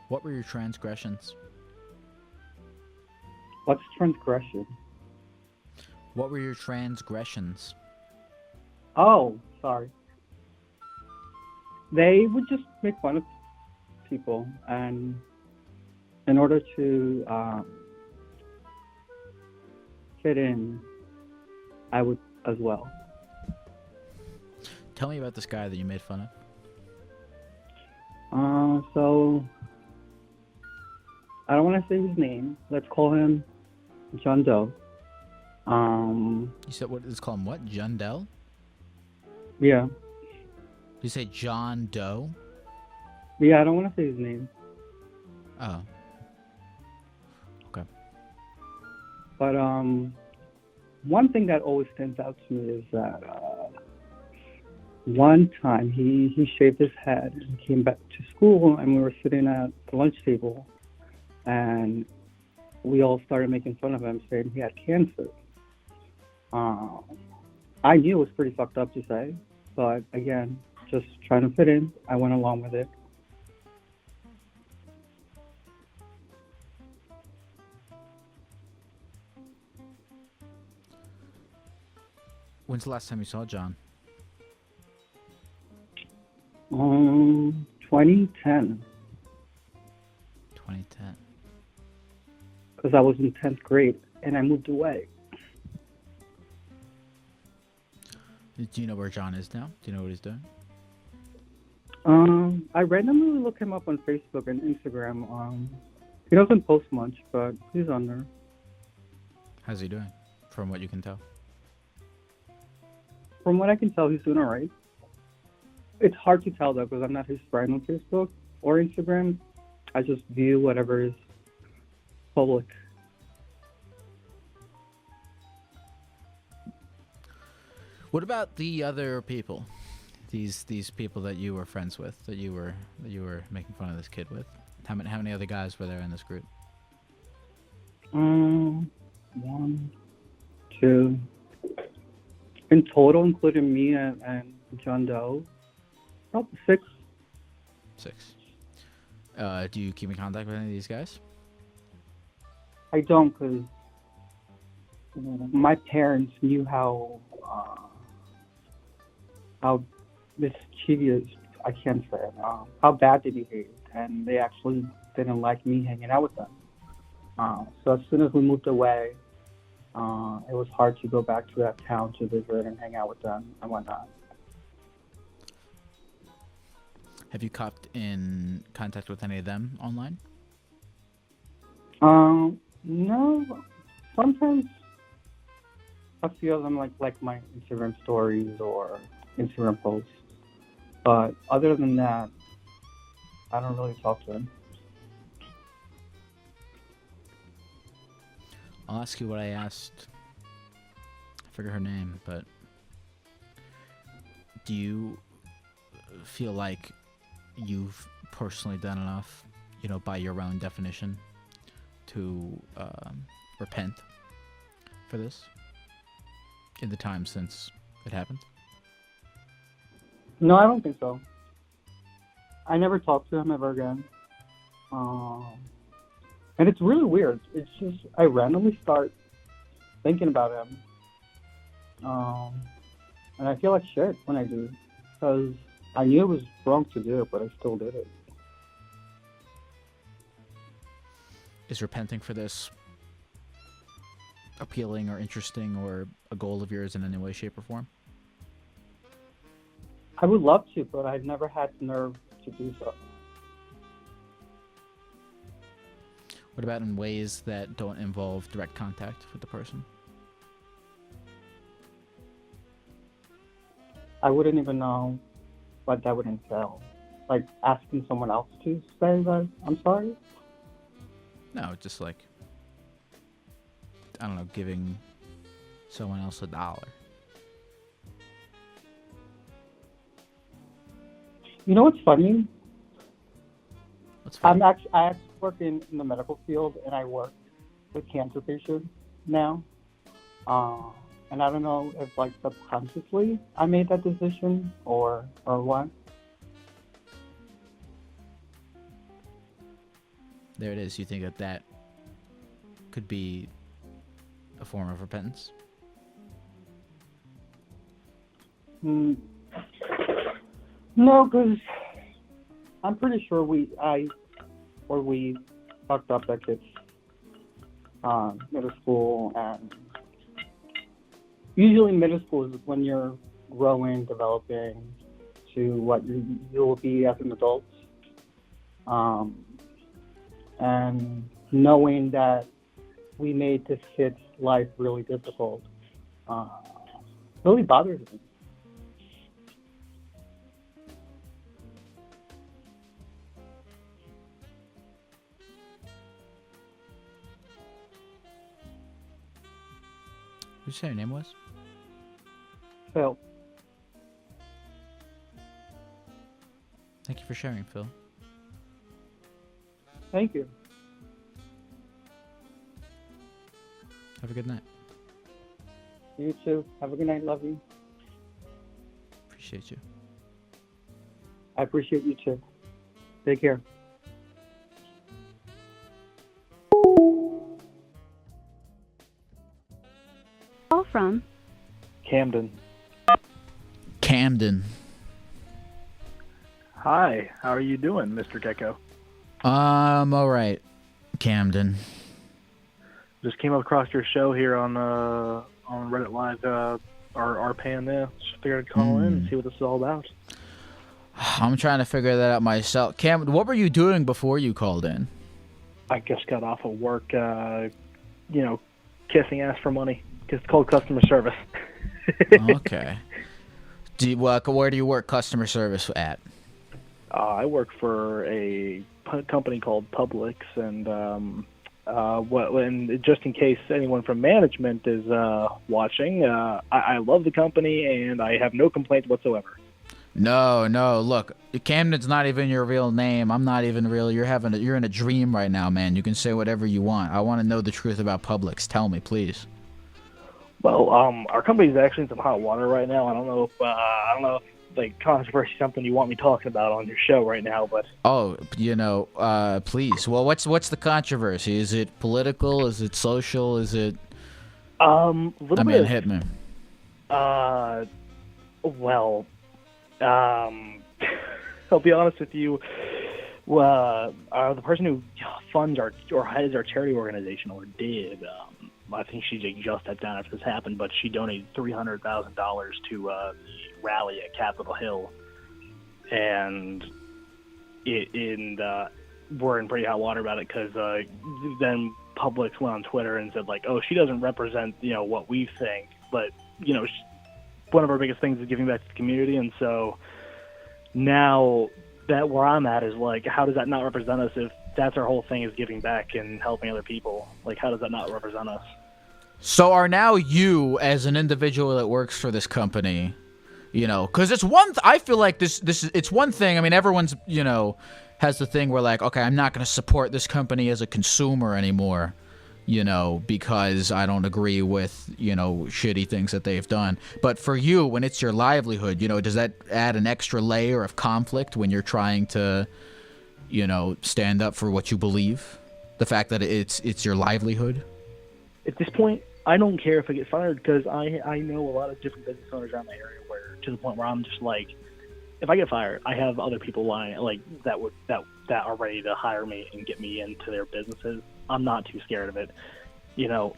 What were your transgressions? What's transgression? What were your transgressions? Oh, sorry. They would just make fun of people, and in order to fit in, I would as well. Tell me about this guy that you made fun of. So I don't want to say his name. Let's call him John Doe. You said what? Let's call him what? John Doe? Yeah. You say John Doe? Yeah, I don't want to say his name. Oh. Okay. But one thing that always stands out to me is that one time he shaved his head and came back to school, and we were sitting at the lunch table, and we all started making fun of him, saying he had cancer. I knew it was pretty fucked up to say, but again, just trying to fit in, I went along with it. When's the last time you saw John? 2010. 2010. Because I was in 10th grade and I moved away. Do you know where John is now? Do you know what he's doing? I randomly look him up on Facebook and Instagram. He doesn't post much, but he's on there. How's he doing, from what you can tell? From what I can tell, he's doing all right. It's hard to tell, though, because I'm not his friend on Facebook or Instagram. I just view whatever is public. What about the other people? These people that you were friends with, that you were making fun of this kid with. How many other guys were there in this group? 1, 2. In total, including me and John Doe, about 6. 6. Do you keep in contact with any of these guys? I don't, because my parents knew how mischievous, I can't say it, how bad they behaved, and they actually didn't like me hanging out with them. So as soon as we moved away, it was hard to go back to that town to visit and hang out with them and whatnot. Have you kept in contact with any of them online? No. Sometimes a few of them like my Instagram stories or Instagram posts. But other than that, I don't really talk to them. I'll ask you what I asked. I forget her name, but do you feel like you've personally done enough, by your own definition, to repent for this in the time since it happened? No, I don't think so. I never talked to him ever again. And it's really weird. It's just, I randomly start thinking about him. And I feel like shit when I do. Because I knew it was wrong to do it, but I still did it. Is repenting for this appealing or interesting or a goal of yours in any way, shape, or form? I would love to, but I've never had the nerve to do so. What about in ways that don't involve direct contact with the person? I wouldn't even know what that would entail. Like asking someone else to say that I'm sorry? No, just like, I don't know, giving someone else $1. You know what's funny? What's funny? I actually work in the medical field, and I work with cancer patients now. And I don't know if subconsciously I made that decision or what. There it is. You think that could be a form of repentance? No, because I'm pretty sure we fucked up like it's middle school, and usually middle school is when you're growing, developing to what you'll be as an adult, and knowing that we made this kid's life really difficult really bothers me. What'd you say your name was? Phil. Thank you for sharing, Phil. Thank you. Have a good night. You too. Have a good night. Love you. Appreciate you. I appreciate you too. Take care. Call from Camden. Camden. Hi, how are you doing, Mr. Gecko? All right, Camden. Just came across your show here on Reddit Live, our pan there. Just figured I'd call in and see what this is all about. I'm trying to figure that out myself. Cam, what were you doing before you called in? I just got off of work, kissing ass for money. It's called customer service. Okay. Where do you work customer service at? I work for a company called Publix, and and just in case anyone from management is watching, I love the company and I have no complaints whatsoever. No, look, Camden's not even your real name. I'm not even real. You're in a dream right now, man. You can say whatever you want. I want to know the truth about Publix. Tell me, please. Well, our company's actually in some hot water right now. I don't know if like controversy is something you want me talking about on your show right now, but please. Well, what's the controversy? Is it political? Is it social? Is it hit me. I'll be honest with you. The person who funds or heads our charity organization, or did, I think she just stepped down after this happened, but she donated $300,000 to the rally at Capitol Hill, and we're in pretty hot water about it because then Publix went on Twitter and said like, oh, she doesn't represent what we think, but one of our biggest things is giving back to the community, and so now that where I'm at is like, how does that not represent us if that's our whole thing, is giving back and helping other people? Like, how does that not represent us? So are now you, as an individual that works for this company, because it's I feel like it's one thing. I mean, everyone's, has the thing where like, okay, I'm not going to support this company as a consumer anymore, because I don't agree with, shitty things that they've done. But for you, when it's your livelihood, does that add an extra layer of conflict when you're trying to, stand up for what you believe? The fact that it's your livelihood? At this point, I don't care if I get fired, because I know a lot of different business owners around the area to the point where I'm just like, if I get fired, I have other people that are ready to hire me and get me into their businesses. I'm not too scared of it. Not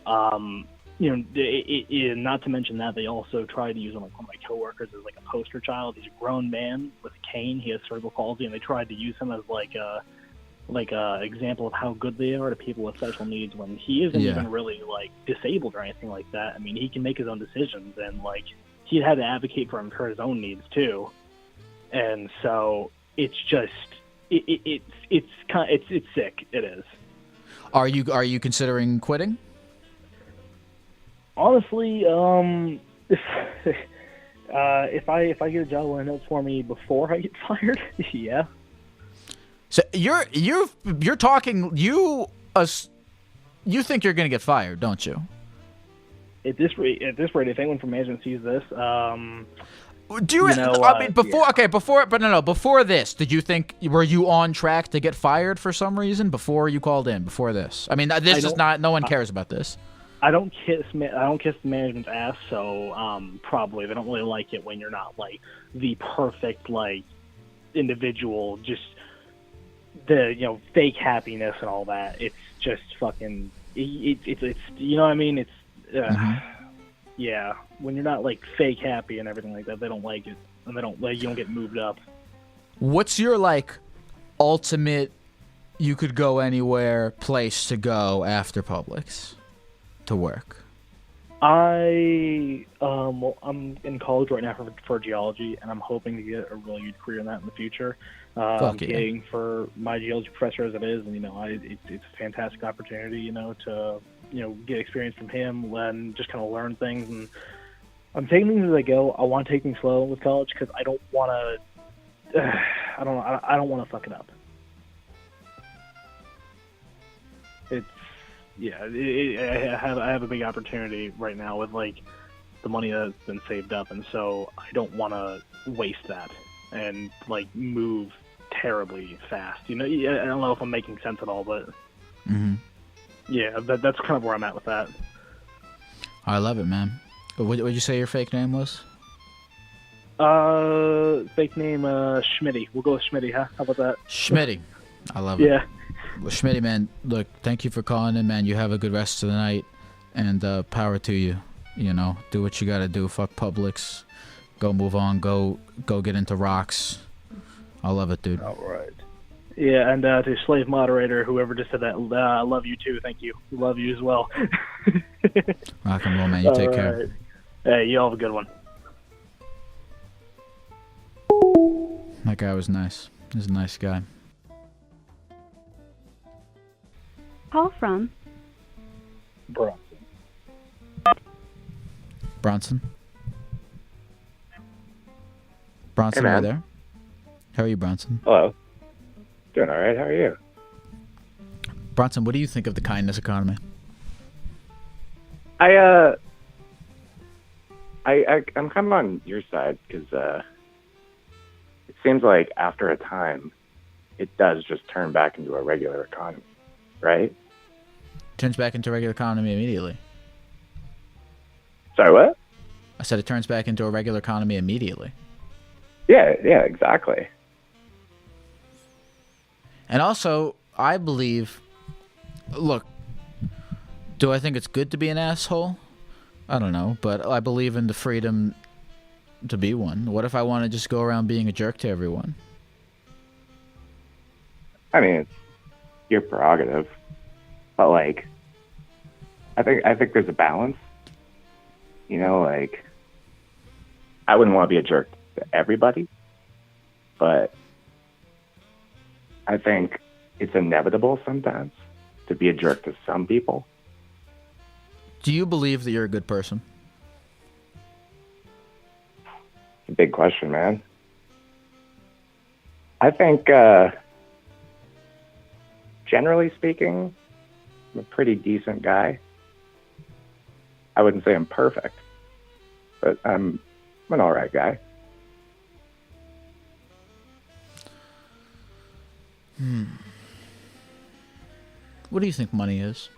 to mention that they also tried to use one of my coworkers as like a poster child. He's a grown man with a cane. He has cerebral palsy, and they tried to use him as like a example of how good they are to people with special needs, when he isn't even really like disabled or anything like that. I mean, he can make his own decisions, and like he had to advocate for his own needs too. And so it's just it's sick. It is. Are you considering quitting? Honestly, if I get a job lined up for me before I get fired, yeah. So you're talking you think you're gonna get fired, don't you? At this rate, if anyone from management sees this, do you? I mean, before this, did you think, were you on track to get fired for some reason before you called in? Before this, I mean, this is not. No one cares about this. I don't kiss the management's ass, so probably they don't really like it when you're not like the perfect like individual, just the fake happiness and all that. It's just fucking. It's you know what I mean. It's yeah. When you're not like fake happy and everything like that, they don't like it, and they don't like you don't get moved up. What's your like ultimate? You could go anywhere place to go after Publix to work. I'm in college right now for geology, and I'm hoping to get a really good career in that in the future. I'm getting for my geology professor as it is, and it's a fantastic opportunity, to get experience from him and just kind of learn things. And I'm taking things as I go. I want to take things slow with college because I don't want to. I don't want to fuck it up. I have a big opportunity right now with like the money that's been saved up, and so I don't want to waste that and like move terribly fast. I don't know if I'm making sense at all, but yeah, that's kind of where I'm at with that. I love it, man. What would you say your fake name was? Fake name Schmitty. We'll go with Schmitty, huh? How about that? Schmitty. I love it. Yeah. Well, Schmitty, man, look, thank you for calling in, man. You have a good rest of the night, and power to you. Do what you gotta do. Fuck Publix. Go move on. Go get into rocks. I love it, dude. All right. Yeah, and to slave moderator, whoever just said that, I love you too. Thank you. Love you as well. Rock and roll, man. You take care. Hey, you all have a good one. That guy was nice. He's a nice guy. Call from Bronson. Bronson? Bronson, Hey, are you man. there? How are you, Bronson? Hello. Doing all right. How are you? Bronson, what do you think of the kindness economy? I'm kind of on your side because it seems like after a time, it does just turn back into a regular economy, right? Turns back into a regular economy immediately. Sorry, what? I said it turns back into a regular economy immediately. Yeah, exactly. And also, I believe... Look, do I think it's good to be an asshole? I don't know, but I believe in the freedom to be one. What if I want to just go around being a jerk to everyone? I mean, it's your prerogative, but like, I think there's a balance. Like, I wouldn't want to be a jerk to everybody, but I think it's inevitable sometimes to be a jerk to some people. Do you believe that you're a good person? It's a big question, man. I think, generally speaking, I'm a pretty decent guy. I wouldn't say I'm perfect, but I'm an all right guy. What do you think money is?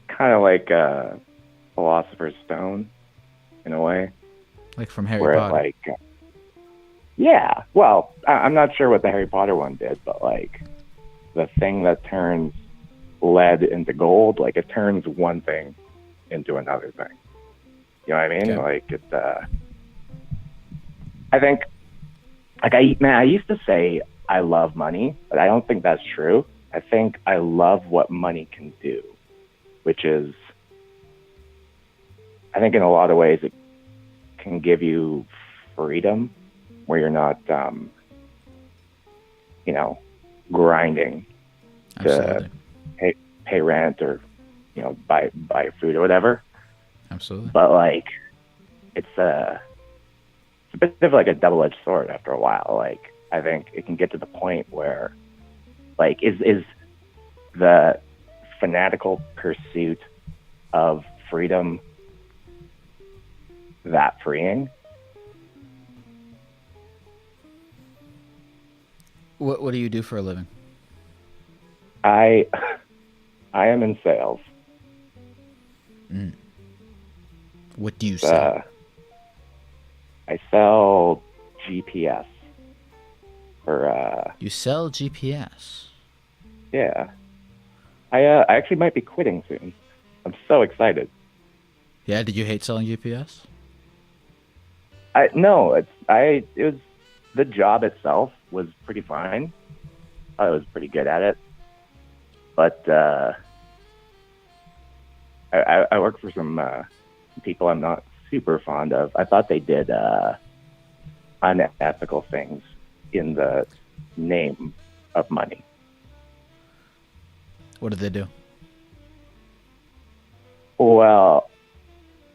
Kind of like a Philosopher's Stone, in a way. Like from Harry where Potter? Yeah. Well, I'm not sure what the Harry Potter one did, but like the thing that turns lead into gold, like it turns one thing into another thing. You know what I mean? Okay. Like it's. I think, like I used to say I love money, but I don't think that's true. I think I love what money can do, which is, I think in a lot of ways it can give you freedom where you're not, grinding Absolutely. to pay rent or, buy food or whatever. Absolutely. But like, it's a bit of like a double-edged sword after a while. Like, I think it can get to the point where, like, is the fanatical pursuit of freedom that freeing? What do you do for a living? I am in sales. What do you sell? I sell GPS for. You sell GPS? Yeah. I actually might be quitting soon. I'm so excited. Yeah. Did you hate selling GPS? No. It was the job itself was pretty fine. I was pretty good at it, but I work for some people I'm not super fond of. I thought they did unethical things in the name of money. What did they do? Well,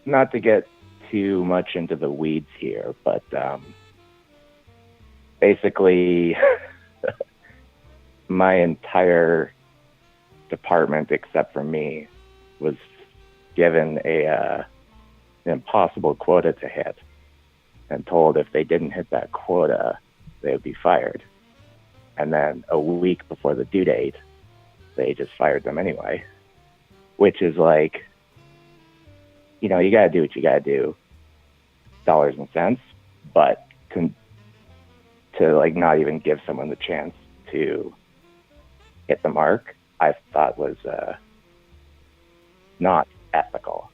not to get too much into the weeds here, but basically my entire department, except for me, was given an impossible quota to hit and told if they didn't hit that quota, they would be fired. And then a week before the due date, they just fired them anyway, which is like, you know, you got to do what you got to do, dollars and cents, but to like not even give someone the chance to hit the mark, I thought was not ethical.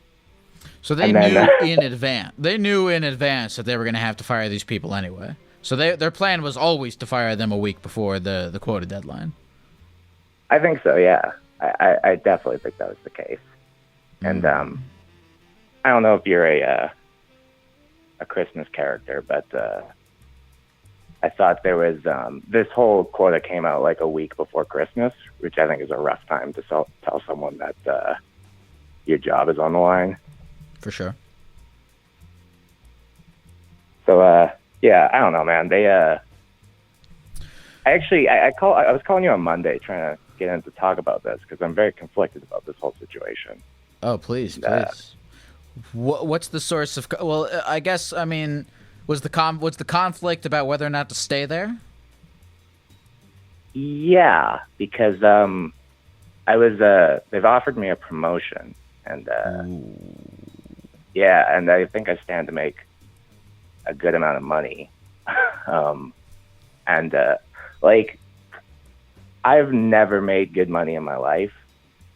So they knew in advance. They knew in advance that they were going to have to fire these people anyway. So their plan was always to fire them a week before the quota deadline. I think so, yeah. I definitely think that was the case. And I don't know if you're a Christmas character, but I thought there was this whole quota came out like a week before Christmas, which I think is a rough time to tell someone that your job is on the line. For sure. So yeah, I don't know, man. They I was calling you on Monday trying to get in to talk about this because I'm very conflicted about this whole situation. Oh, please. What's the source of? Well, I guess I mean, was the conflict about whether or not to stay there? Yeah, because I was they've offered me a promotion, and yeah, and I think I stand to make a good amount of money, and like I've never made good money in my life,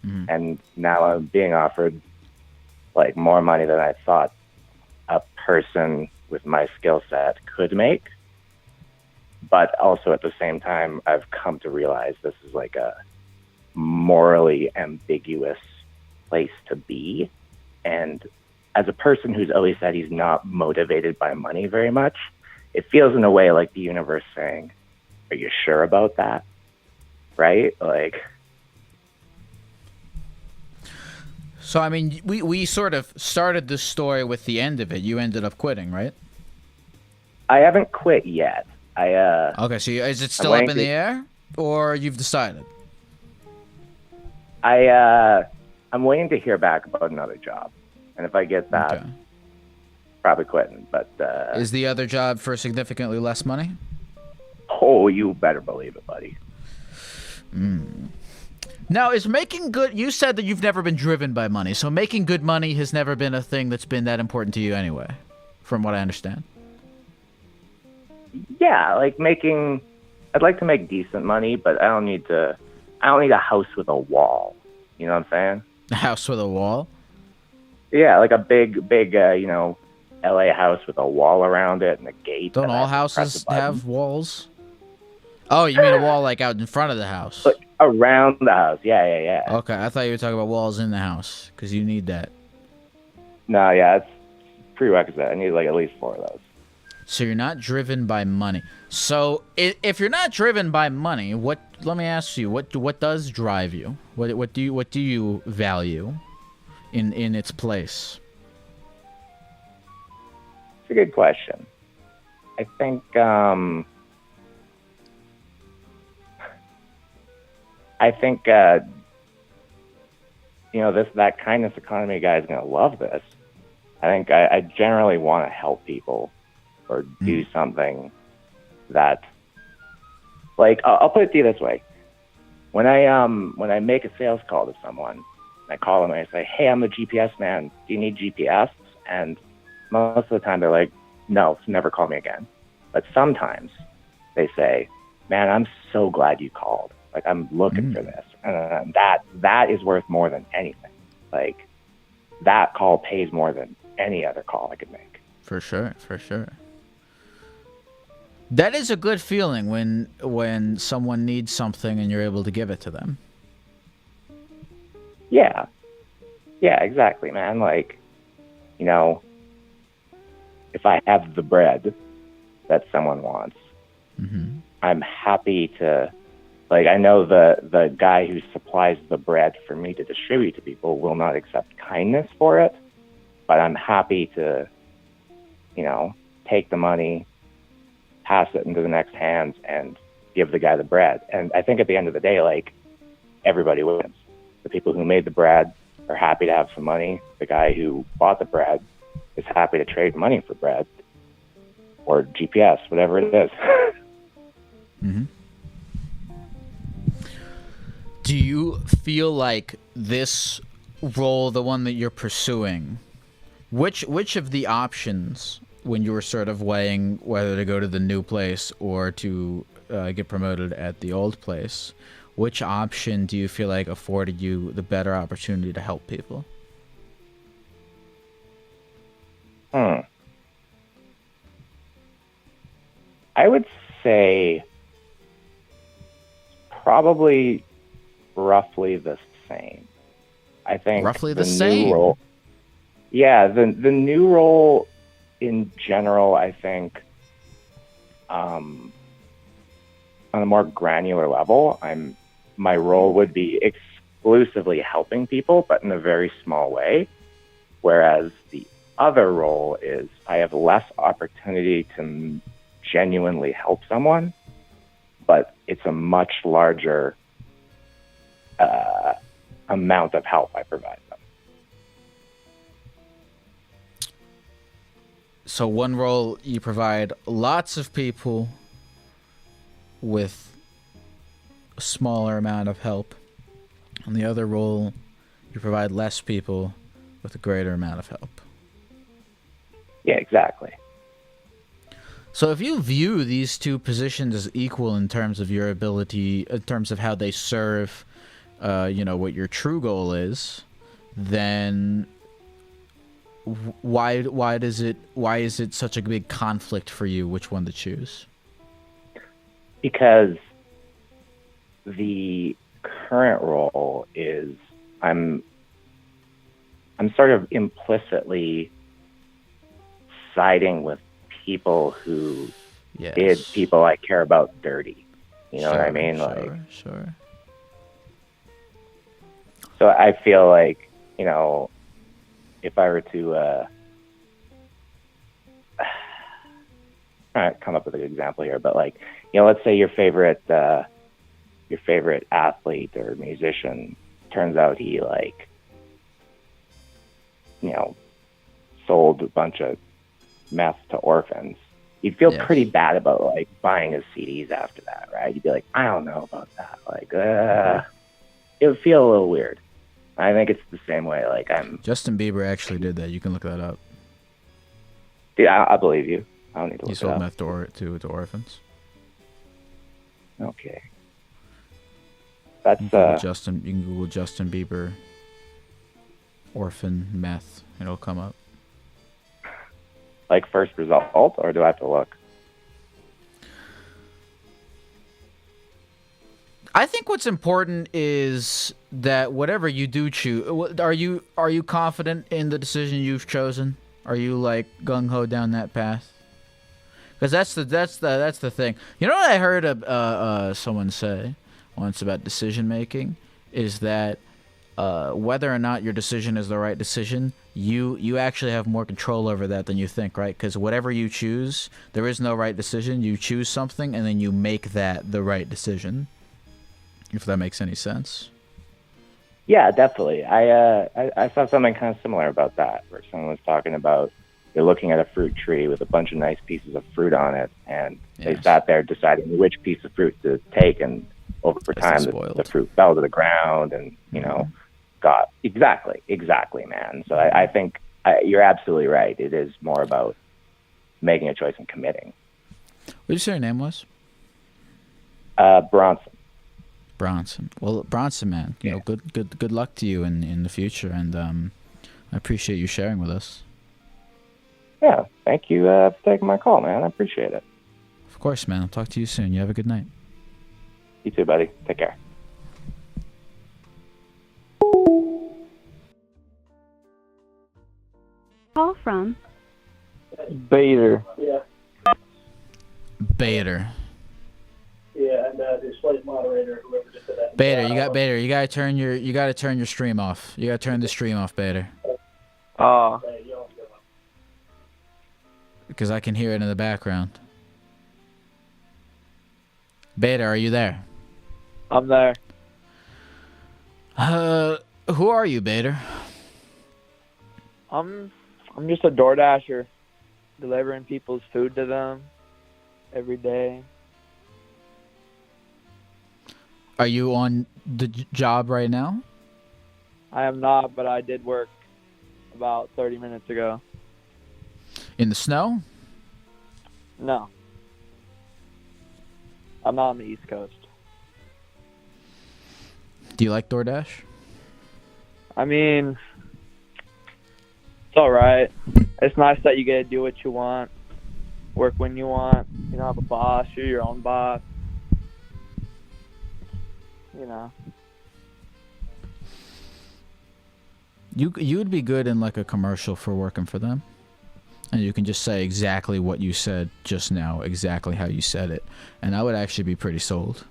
and now I'm being offered like more money than I thought a person with my skill set could make. But also at the same time, I've come to realize this is like a morally ambiguous place to be. And as a person who's always said he's not motivated by money very much, it feels in a way like the universe saying, are you sure about that? Right? Like, so, I mean, we sort of started this story with the end of it. You ended up quitting, right? I haven't quit yet. Okay, so is it still up in the air, or you've decided? I'm waiting to hear back about another job, and if I get that, probably quitting. But is the other job for significantly less money? Oh, you better believe it, buddy. Now, is making good... You said that you've never been driven by money, so making good money has never been a thing that's been that important to you anyway, from what I understand. Yeah, like I'd like to make decent money, but I don't need a house with a wall. You know what I'm saying? A house with a wall? Yeah, like a big, LA house with a wall around it and a gate. Don't all houses have walls? Oh, you mean a wall like out in front of the house? Like around the house, yeah. Okay, I thought you were talking about walls in the house, because you need that. No, yeah, it's prerequisite. I need like at least 4 of those. So you're not driven by money. So if you're not driven by money, let me ask you, what does drive you? What do you value in its place? It's a good question. I think that kindness economy guy is gonna love this. I think I generally want to help people or do something that, like, I'll put it to you this way. When I make a sales call to someone, I call them and I say, hey, I'm the GPS man. Do you need GPS? And most of the time they're like, no, never call me again. But sometimes they say, man, I'm so glad you called. Like, I'm looking for this. And that is worth more than anything. Like, that call pays more than any other call I could make. For sure. That is a good feeling when someone needs something and you're able to give it to them. Yeah. Yeah, exactly, man. Like, you know, if I have the bread that someone wants, I'm happy to, like, I know the guy who supplies the bread for me to distribute to people will not accept kindness for it, but I'm happy to, you know, take the money, pass it into the next hands, and give the guy the bread. And I think at the end of the day, like, everybody wins. The people who made the bread are happy to have some money. The guy who bought the bread is happy to trade money for bread or GPS, whatever it is. Do you feel like this role, the one that you're pursuing, which of the options, when you were sort of weighing whether to go to the new place or to get promoted at the old place, which option do you feel like afforded you the better opportunity to help people? I would say probably roughly the same. I think roughly the same. New role, yeah, the new role in general, I think, on a more granular level, my role would be exclusively helping people, but in a very small way. Whereas the other role is I have less opportunity to genuinely help someone, but it's a much larger amount of help I provide them. So one role, you provide lots of people with a smaller amount of help. And the other role, you provide less people with a greater amount of help. Yeah, exactly. So if you view these two positions as equal in terms of your ability, in terms of how they serve, what your true goal is, then why is it such a big conflict for you which one to choose? Because the current role is I'm sort of implicitly siding with people who did people I care about dirty. You know what I mean? Sure. So I feel like, if I were to trying to come up with an example here, but let's say your favorite athlete or musician turns out he sold a bunch of meth to orphans. You'd feel pretty bad about buying his CDs after that, right? You'd be like, I don't know about that. It would feel a little weird. I think it's the same way. Justin Bieber actually did that. You can look that up. Dude, I believe you. I don't need to look he it sold up. meth to orphans. Okay. That's you can Google Justin Bieber orphan meth. It'll come up. First result, or do I have to look? I think what's important is that whatever you do choose, are you confident in the decision you've chosen? Are you gung ho down that path? Because that's the thing. You know what I heard someone say once about decision making is that whether or not your decision is the right decision, you actually have more control over that than you think, right? Because whatever you choose, there is no right decision. You choose something and then you make that the right decision. If that makes any sense. Yeah, definitely. I saw something kind of similar about that, where someone was talking about you're looking at a fruit tree with a bunch of nice pieces of fruit on it, and they sat there deciding which piece of fruit to take, and over time the fruit fell to the ground, and got exactly, man. So I think you're absolutely right. It is more about making a choice and committing. What did you say your name was? Bronson. Bronson. Well, Bronson, man, you know, good luck to you in the future, and I appreciate you sharing with us. Yeah, thank you for taking my call, man. I appreciate it. Of course, man. I'll talk to you soon. You have a good night. You too, buddy. Take care. Call from Bader. Bader. Yeah, and the slave moderator, whoever just said that. Bader, you gotta turn your stream off. You gotta turn the stream off, Bader. Because I can hear it in the background. Bader, are you there? I'm there. Who are you, Bader? I'm just a Doordasher, delivering people's food to them every day. Are you on the job right now? I am not, but I did work about 30 minutes ago. In the snow? No. I'm not on the East Coast. Do you like Doordash? I mean, it's alright. It's nice that you get to do what you want, work when you want. You don't have a boss, you're your own boss. You know. You'd be good in like a commercial for working for them. And you can just say exactly what you said just now, exactly how you said it. And I would actually be pretty sold.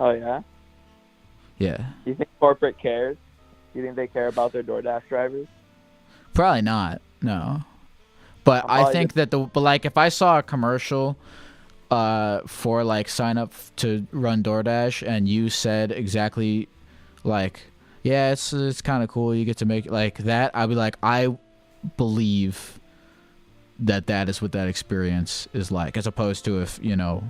Oh, yeah? Yeah. Do you think corporate cares? Do you think they care about their DoorDash drivers? Probably not, no. But I think that but like if I saw a commercial for like sign up to run DoorDash and you said exactly like, yeah, it's kind of cool, you get to make like that, I'd be like, I believe that is what that experience is like, as opposed to if, you know,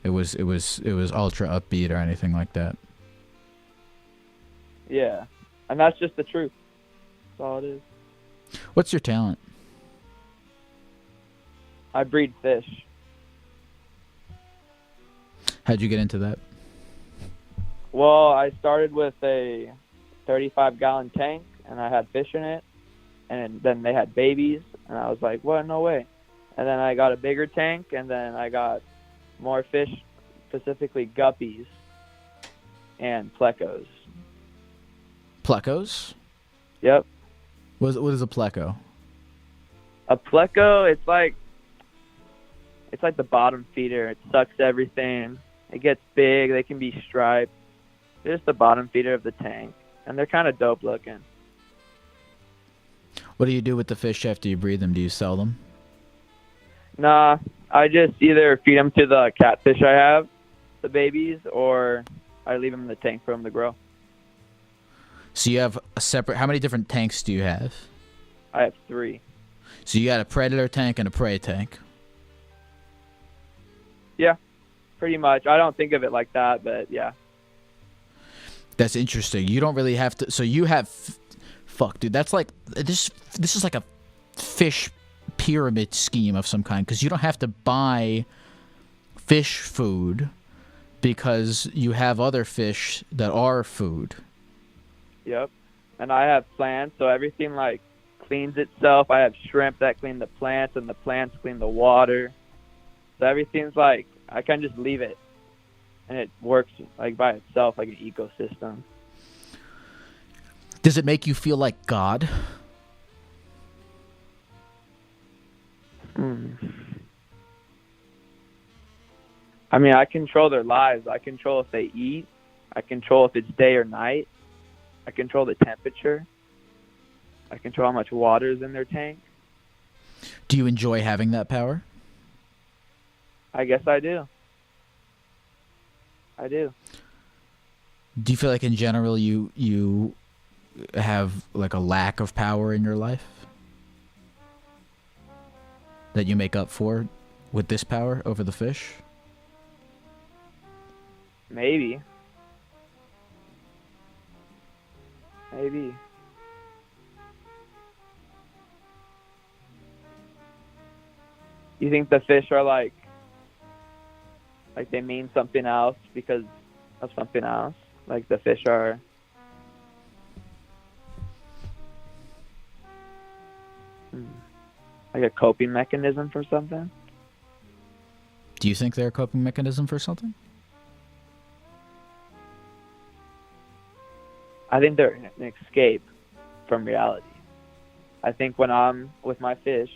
it was ultra upbeat or anything like that. Yeah. And that's just the truth. That's all it is. What's your talent? I breed fish. How'd you get into that? Well, I started with a 35-gallon tank, and I had fish in it. And then they had babies, and I was like, what? No way. And then I got a bigger tank, and then I got more fish, specifically guppies and plecos. Plecos? Yep. What is a pleco? A pleco, it's like the bottom feeder. It sucks everything. It gets big. They can be striped. They're just the bottom feeder of the tank, and they're kind of dope looking. What do you do with the fish after you breed them? Do you sell them? Nah, I just either feed them to the catfish I have, the babies, or I leave them in the tank for them to grow. So you have a separate... How many different tanks do you have? I have 3. So you got a predator tank and a prey tank. Yeah, pretty much. I don't think of it like that, but yeah. That's interesting. You don't really have to... So you have... Fuck, dude. That's like... This is like a fish pyramid scheme of some kind, because you don't have to buy fish food because you have other fish that are food. Yep. And I have plants, so everything like cleans itself. I have shrimp that clean the plants, and the plants clean the water. So everything's like, I can just leave it, and it works like by itself, like an ecosystem. Does it make you feel like God? I mean, I control their lives. I control if they eat. I control if it's day or night. I control the temperature. I control how much water is in their tank. Do you enjoy having that power? I guess I do. I do. Do you feel like in general you have like a lack of power in your life that you make up for with this power over the fish? Maybe. Maybe. You think the fish are like they mean something else because of something else? Like the fish are like a coping mechanism for something? Do you think they're a coping mechanism for something? I think they're an escape from reality. I think when I'm with my fish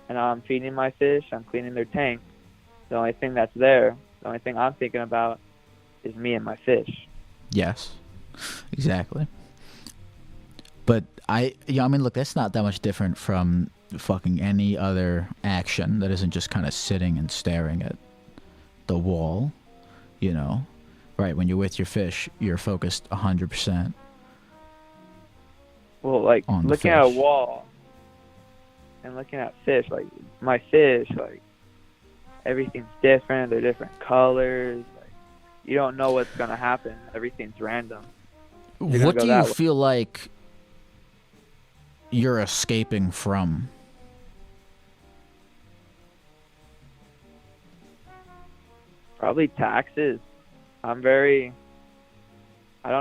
and I'm feeding my fish, I'm cleaning their tank, the only thing that's there, the only thing I'm thinking about is me and my fish. Yes, exactly. But I mean, look, that's not that much different from fucking any other action that isn't just kind of sitting and staring at the wall, you know? Right, when you're with your fish, you're focused 100%. Well, like looking at a wall and looking at fish, like my fish, like everything's different. They're different colors. Like you don't know what's gonna happen. Everything's random. What do you feel like you're escaping from? Probably taxes. I don't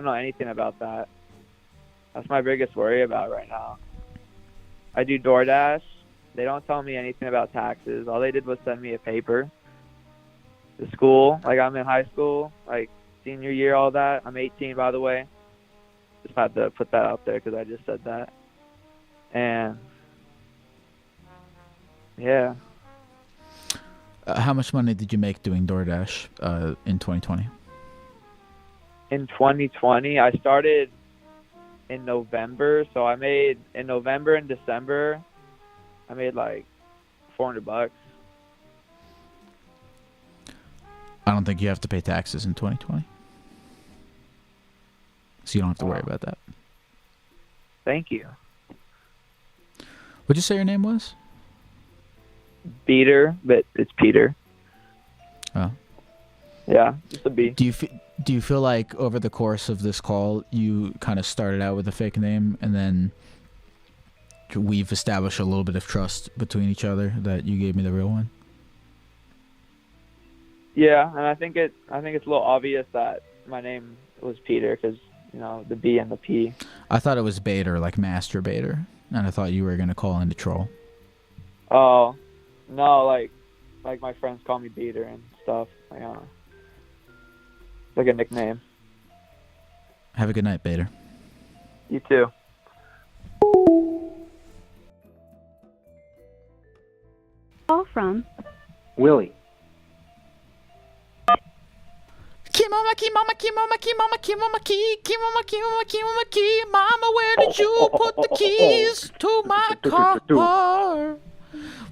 know anything about that. That's my biggest worry about right now. I do Doordash. They don't tell me anything about taxes. All they did was send me a paper to school. Like I'm in high school, like senior year, all that. I'm 18, by the way. Just had to put that out there because I just said that. And yeah. How much money did you make doing Doordash in 2020? In 2020, I started in November, so I made in November and December, I made like $400. I don't think you have to pay taxes in 2020, so you don't have to worry about that. Thank you. What'd you say your name was? Peter, but it's Peter. Oh. Yeah, just a B. Do you feel like over the course of this call you kind of started out with a fake name and then we've established a little bit of trust between each other that you gave me the real one? Yeah, and I think it's a little obvious that my name was Peter because the B and the P. I thought it was Bader, like masturbator, and I thought you were gonna call in to troll. Oh, no, like my friends call me Peter and stuff. Like a nickname. Have a good night, Bader. You too. Call from Willie. Mama, where did you put the keys to my car?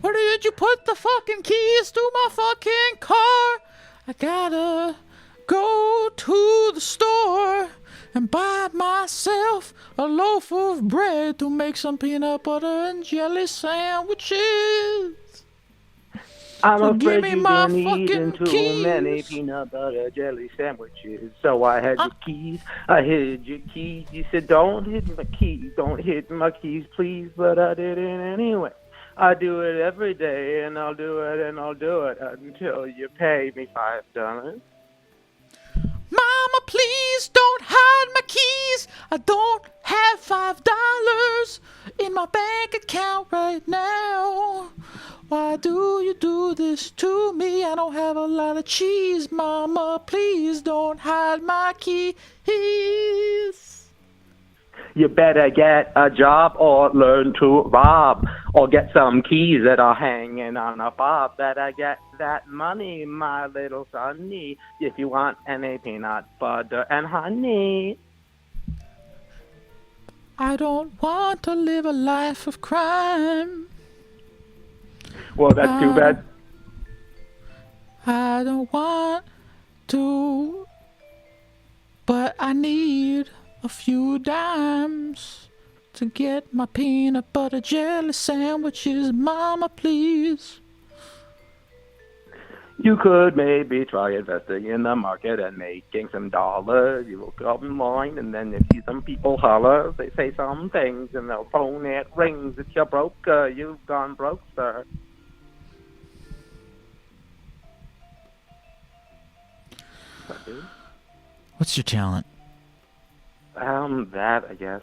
Where did you put the fucking keys to my fucking car? I gotta go to the store and buy myself a loaf of bread to make some peanut butter and jelly sandwiches. I'm so afraid you've been eating too many peanut butter jelly sandwiches. So I had your keys. I hid your keys. You said, don't hit my keys. Don't hit my keys, please. But I did it anyway. I do it every day, and I'll do it until you pay me $5. Mama, please don't hide my keys. I don't have $5 in my bank account right now. Why do you do this to me? I don't have a lot of cheese. Mama, please don't hide my keys. You better get a job or learn to rob or get some keys that are hanging on a fob. Better get that money, my little sonny, if you want any peanut butter and honey. I don't want to live a life of crime. Well, that's too bad. I don't want to, but I need a few dimes to get my peanut butter jelly sandwiches. Mama, please. You could maybe try investing in the market and making some dollars. You look up in line and then you see some people holler. They say some things and their phone it rings. It's your broker. You've gone broke, sir. dude. What's your talent? That, I guess.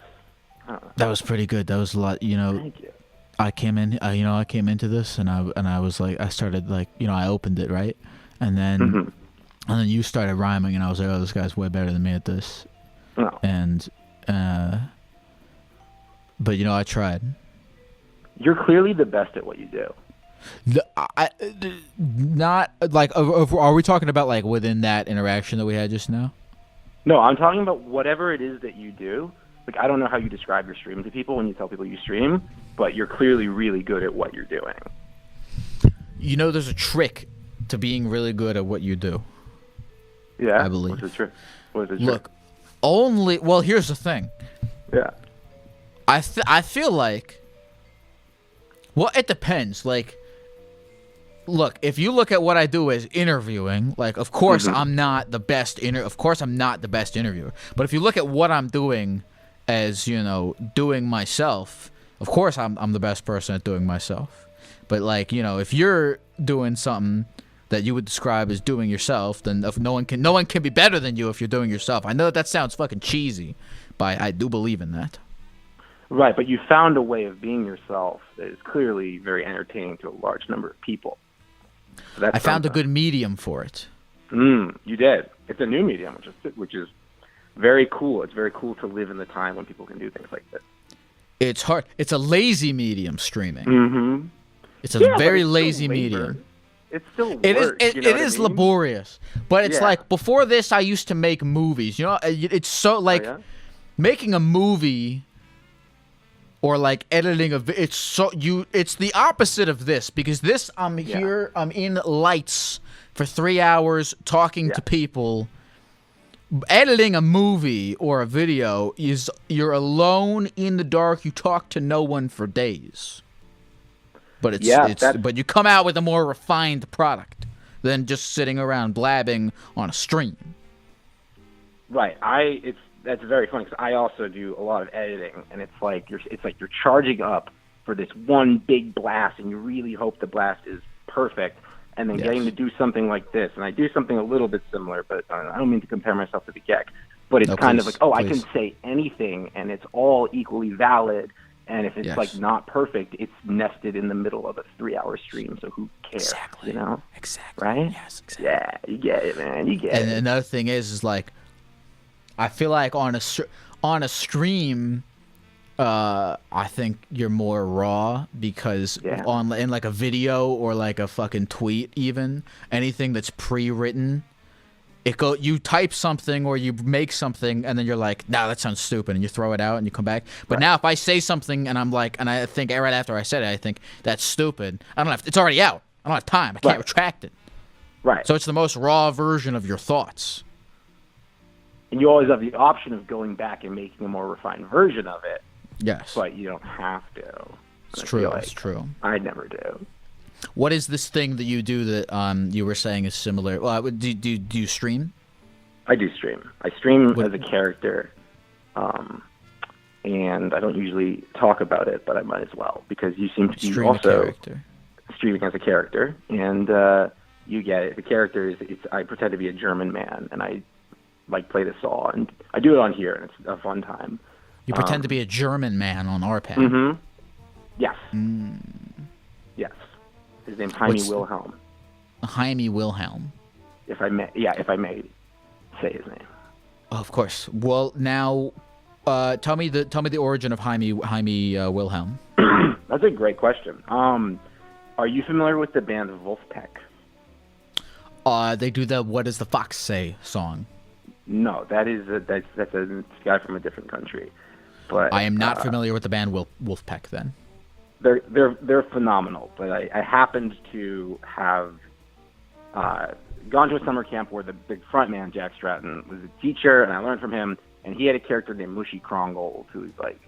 That was pretty good. That was a lot, you know. Thank you. I came into this and I was like, I started like, you know, I opened it, right? And then you started rhyming and I was like, oh, this guy's way better than me at this. Oh. And but you know, I tried. You're clearly the best at what you do. Not like, are we talking about like within that interaction that we had just now? No, I'm talking about whatever it is that you do. Like, I don't know how you describe your stream to people when you tell people you stream, but you're clearly really good at what you're doing. You know, there's a trick to being really good at what you do. Yeah, I believe. What's the trick? Look, well, here's the thing. Yeah. I feel like, well, it depends. Like, look, if you look at what I do as interviewing, like, of course I'm not the best interviewer. But if you look at what I'm doing as, you know, doing myself, of course I'm the best person at doing myself. But like, you know, if you're doing something that you would describe as doing yourself, then no one can be better than you if you're doing yourself. I know that sounds fucking cheesy, but I do believe in that. Right, but you found a way of being yourself that is clearly very entertaining to a large number of people. So I found a good medium for it. You did. It's a new medium, which is very cool. It's very cool to live in the time when people can do things like this. It's hard. It's a lazy medium, streaming. Mm-hmm. It's a very lazy medium. It's still work. It is laborious, but it's like before this I used to make movies. You know, it's so like making a movie or like editing it's the opposite of this, because this I'm in lights for 3 hours talking to people. Editing a movie or a video is you're alone in the dark. You talk to no one for days. But but you come out with a more refined product than just sitting around blabbing on a stream. Right. That's very funny because I also do a lot of editing, and it's like you're charging up for this one big blast, and you really hope the blast is perfect, and then getting to do something like this. And I do something a little bit similar, but I don't mean to compare myself to the Geck, but it's of like, I can say anything, and it's all equally valid. And if it's like not perfect, it's nested in the middle of a 3-hour stream. So who cares? Exactly. You know? Exactly. Right? Yes. Exactly. Yeah, you get it, man. You get it. And another thing is like, I feel like on a stream, I think you're more raw because in like a video or like a fucking tweet, even anything that's pre-written. You type something or you make something and then you're like, nah, that sounds stupid, and you throw it out and you come back. But now if I say something and I'm like, and I think right after I said it, I think that's stupid, it's already out. I don't have time. I can't retract it. Right. So it's the most raw version of your thoughts. And you always have the option of going back and making a more refined version of it. Yes. But you don't have to. It's true. It's true. I never do. What is this thing that you do that you were saying is similar? Well, do you stream? I do stream. I stream as a character, and I don't usually talk about it, but I might as well because you seem to be also streaming as a character, and you get it. The character is I pretend to be a German man, and I like play the saw, and I do it on here, and it's a fun time. You pretend to be a German man on RPAN. Mm-hmm. Yes. Yes. His name's Jaime Wilhelm. Jaime Wilhelm. If I may say his name. Oh, of course. Well, now, tell me the origin of Jaime Wilhelm. That's a great question. Are you familiar with the band Wolfpack? They do the "What Does the Fox Say" song. No, that's a guy from a different country. But I am not familiar with the band Wolfpack then. They're phenomenal, but I happened to have gone to a summer camp where the big frontman Jack Stratton was a teacher, and I learned from him. And he had a character named Mushy Krongold, who's like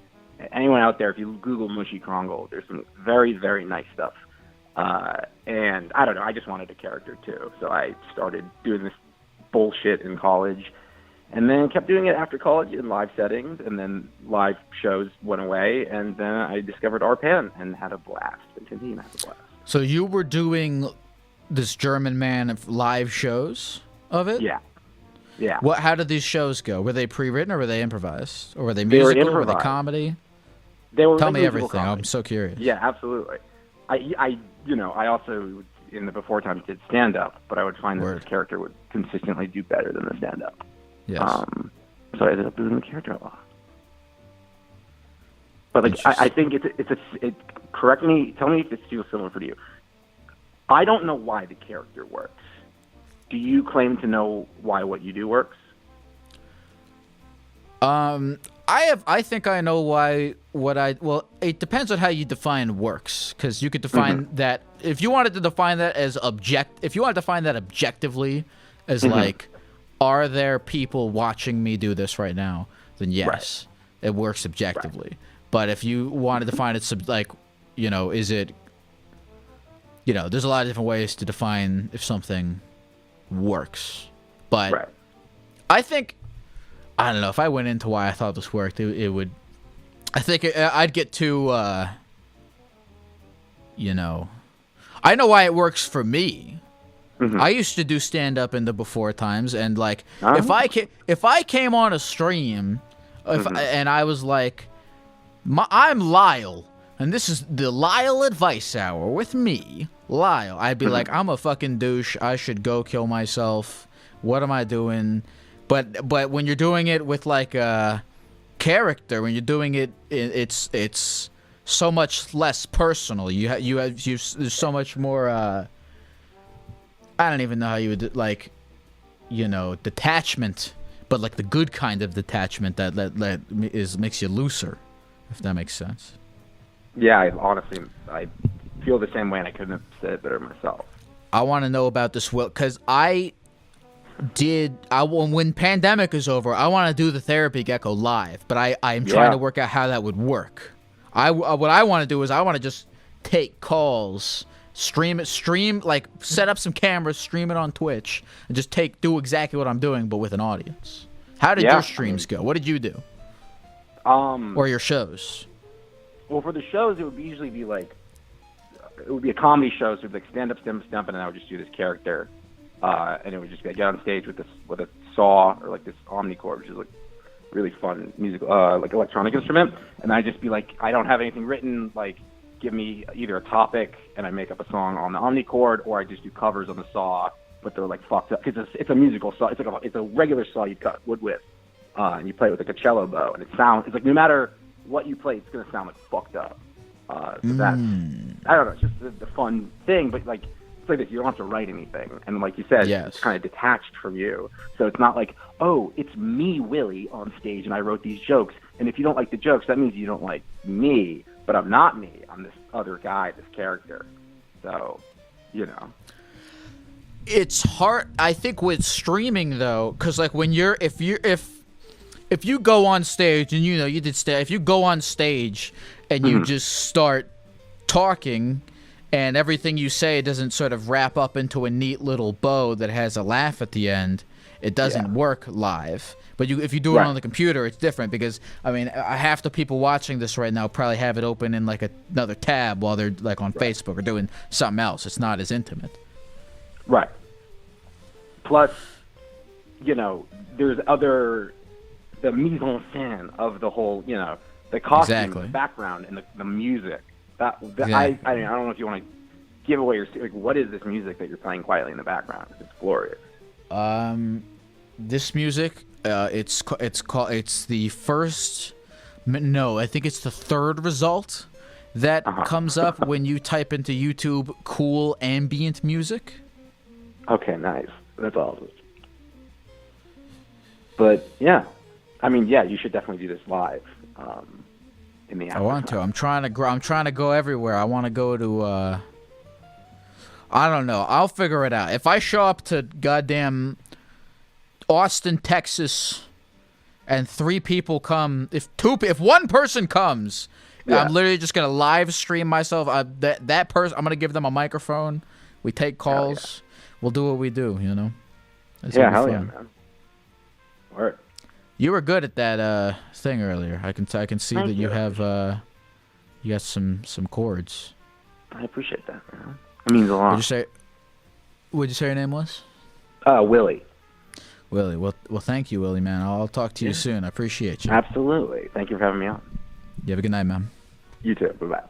anyone out there. If you Google Mushy Krongold, there's some very, very nice stuff. And I don't know, I just wanted a character too, so I started doing this bullshit in college. And then kept doing it after college in live settings, and then live shows went away, and then I discovered RPAN and had a blast, and continue to have a blast. So you were doing this German man of live shows of it? Yeah. Yeah. How did these shows go? Were they pre-written or were they improvised? Or were they They were musical? Were they improvised. comedy? They were Tell like me musical everything. comedy. I'm so curious. Yeah, absolutely. I also in the before times did stand up, but I would find that this character would consistently do better than the stand up. Yes. So I ended up doing the character a lot. But like I think it correct me, tell me if this feels similar for you. I don't know why the character works. Do you claim to know why what you do works? I think I know why well, it depends on how you define works, because you could define that if you wanted to define that as if you wanted to define that objectively as like, are there people watching me do this right now? Then yes, it works objectively. Right. But if you wanted to find it like, is it, there's a lot of different ways to define if something works. But I think, I don't know, if I went into why I thought this worked, it would, I think I'd get too, I know why it works for me. I used to do stand-up in the before times, and like, if I came on a stream, and I was like, I'm Lyle, and this is the Lyle Advice Hour with me, Lyle, I'd be like, I'm a fucking douche, I should go kill myself, what am I doing? But when you're doing it with like a character, when you're doing it, it's so much less personal. There's so much more. I don't even know how you would like, detachment, but like the good kind of detachment that makes you looser, if that makes sense. Yeah, I feel the same way, and I couldn't have said it better myself. I want to know about this, Will, because when pandemic is over, I want to do the Therapy Gecko live, but I'm trying to work out how that would work. What I want to do is I want to just take calls, stream, like set up some cameras, stream it on Twitch, and just do exactly what I'm doing, but with an audience. How did your streams go? What did you do? Or your shows? Well, for the shows, it would usually be like, it would be a comedy show, so it would be like stand-up, stump, and then I would just do this character. And it would just be, I get on stage with a saw or like this omnichord, which is like really fun musical, like electronic instrument. And I just be like, I don't have anything written. Like, give me either a topic, and I make up a song on the omnichord, or I just do covers on the saw, but they're like fucked up because it's a musical saw. It's a regular saw you cut wood with, and you play it with like a cello bow, and it's like no matter what you play, it's gonna sound like fucked up. So that's, I don't know, it's just the fun thing, but like. It's like this, you don't have to write anything, and like you said, it's kind of detached from you. So it's not like, oh, it's me, Willie, on stage, and I wrote these jokes. And if you don't like the jokes, that means you don't like me. But I'm not me. I'm this other guy, this character. So, it's hard. I think with streaming though, because like when if you go on stage and you did if you go on stage and you just start talking. And everything you say doesn't sort of wrap up into a neat little bow that has a laugh at the end. It doesn't work live. But if you do it on the computer, it's different because, I mean, half the people watching this right now probably have it open in like another tab while they're like on Facebook or doing something else. It's not as intimate. Right. Plus, there's the mise en scène of the whole, the costume, the background, and the music. I don't know if you want to give away what is this music that you're playing quietly in the background? It's glorious. This music, it's the first. No, I think it's the third result that comes up when you type into YouTube cool ambient music. Okay, nice. That's awesome. But yeah, I mean, you should definitely do this live. I want to. I'm trying to go everywhere. I want to go to. I don't know. I'll figure it out. If I show up to goddamn Austin, Texas, and 3 people come, if one person comes, I'm literally just gonna live stream myself. That person, I'm gonna give them a microphone. We take calls. We'll do what we do. That's hell yeah, man. Word. You were good at that thing earlier. I can see that you have you got some chords. I appreciate that, man. It means a lot. What'd you say your name was? Willie. Willie, well, thank you, Willie, man. I'll talk to you soon. I appreciate you. Absolutely. Thank you for having me on. You have a good night, man. You too. Bye-bye.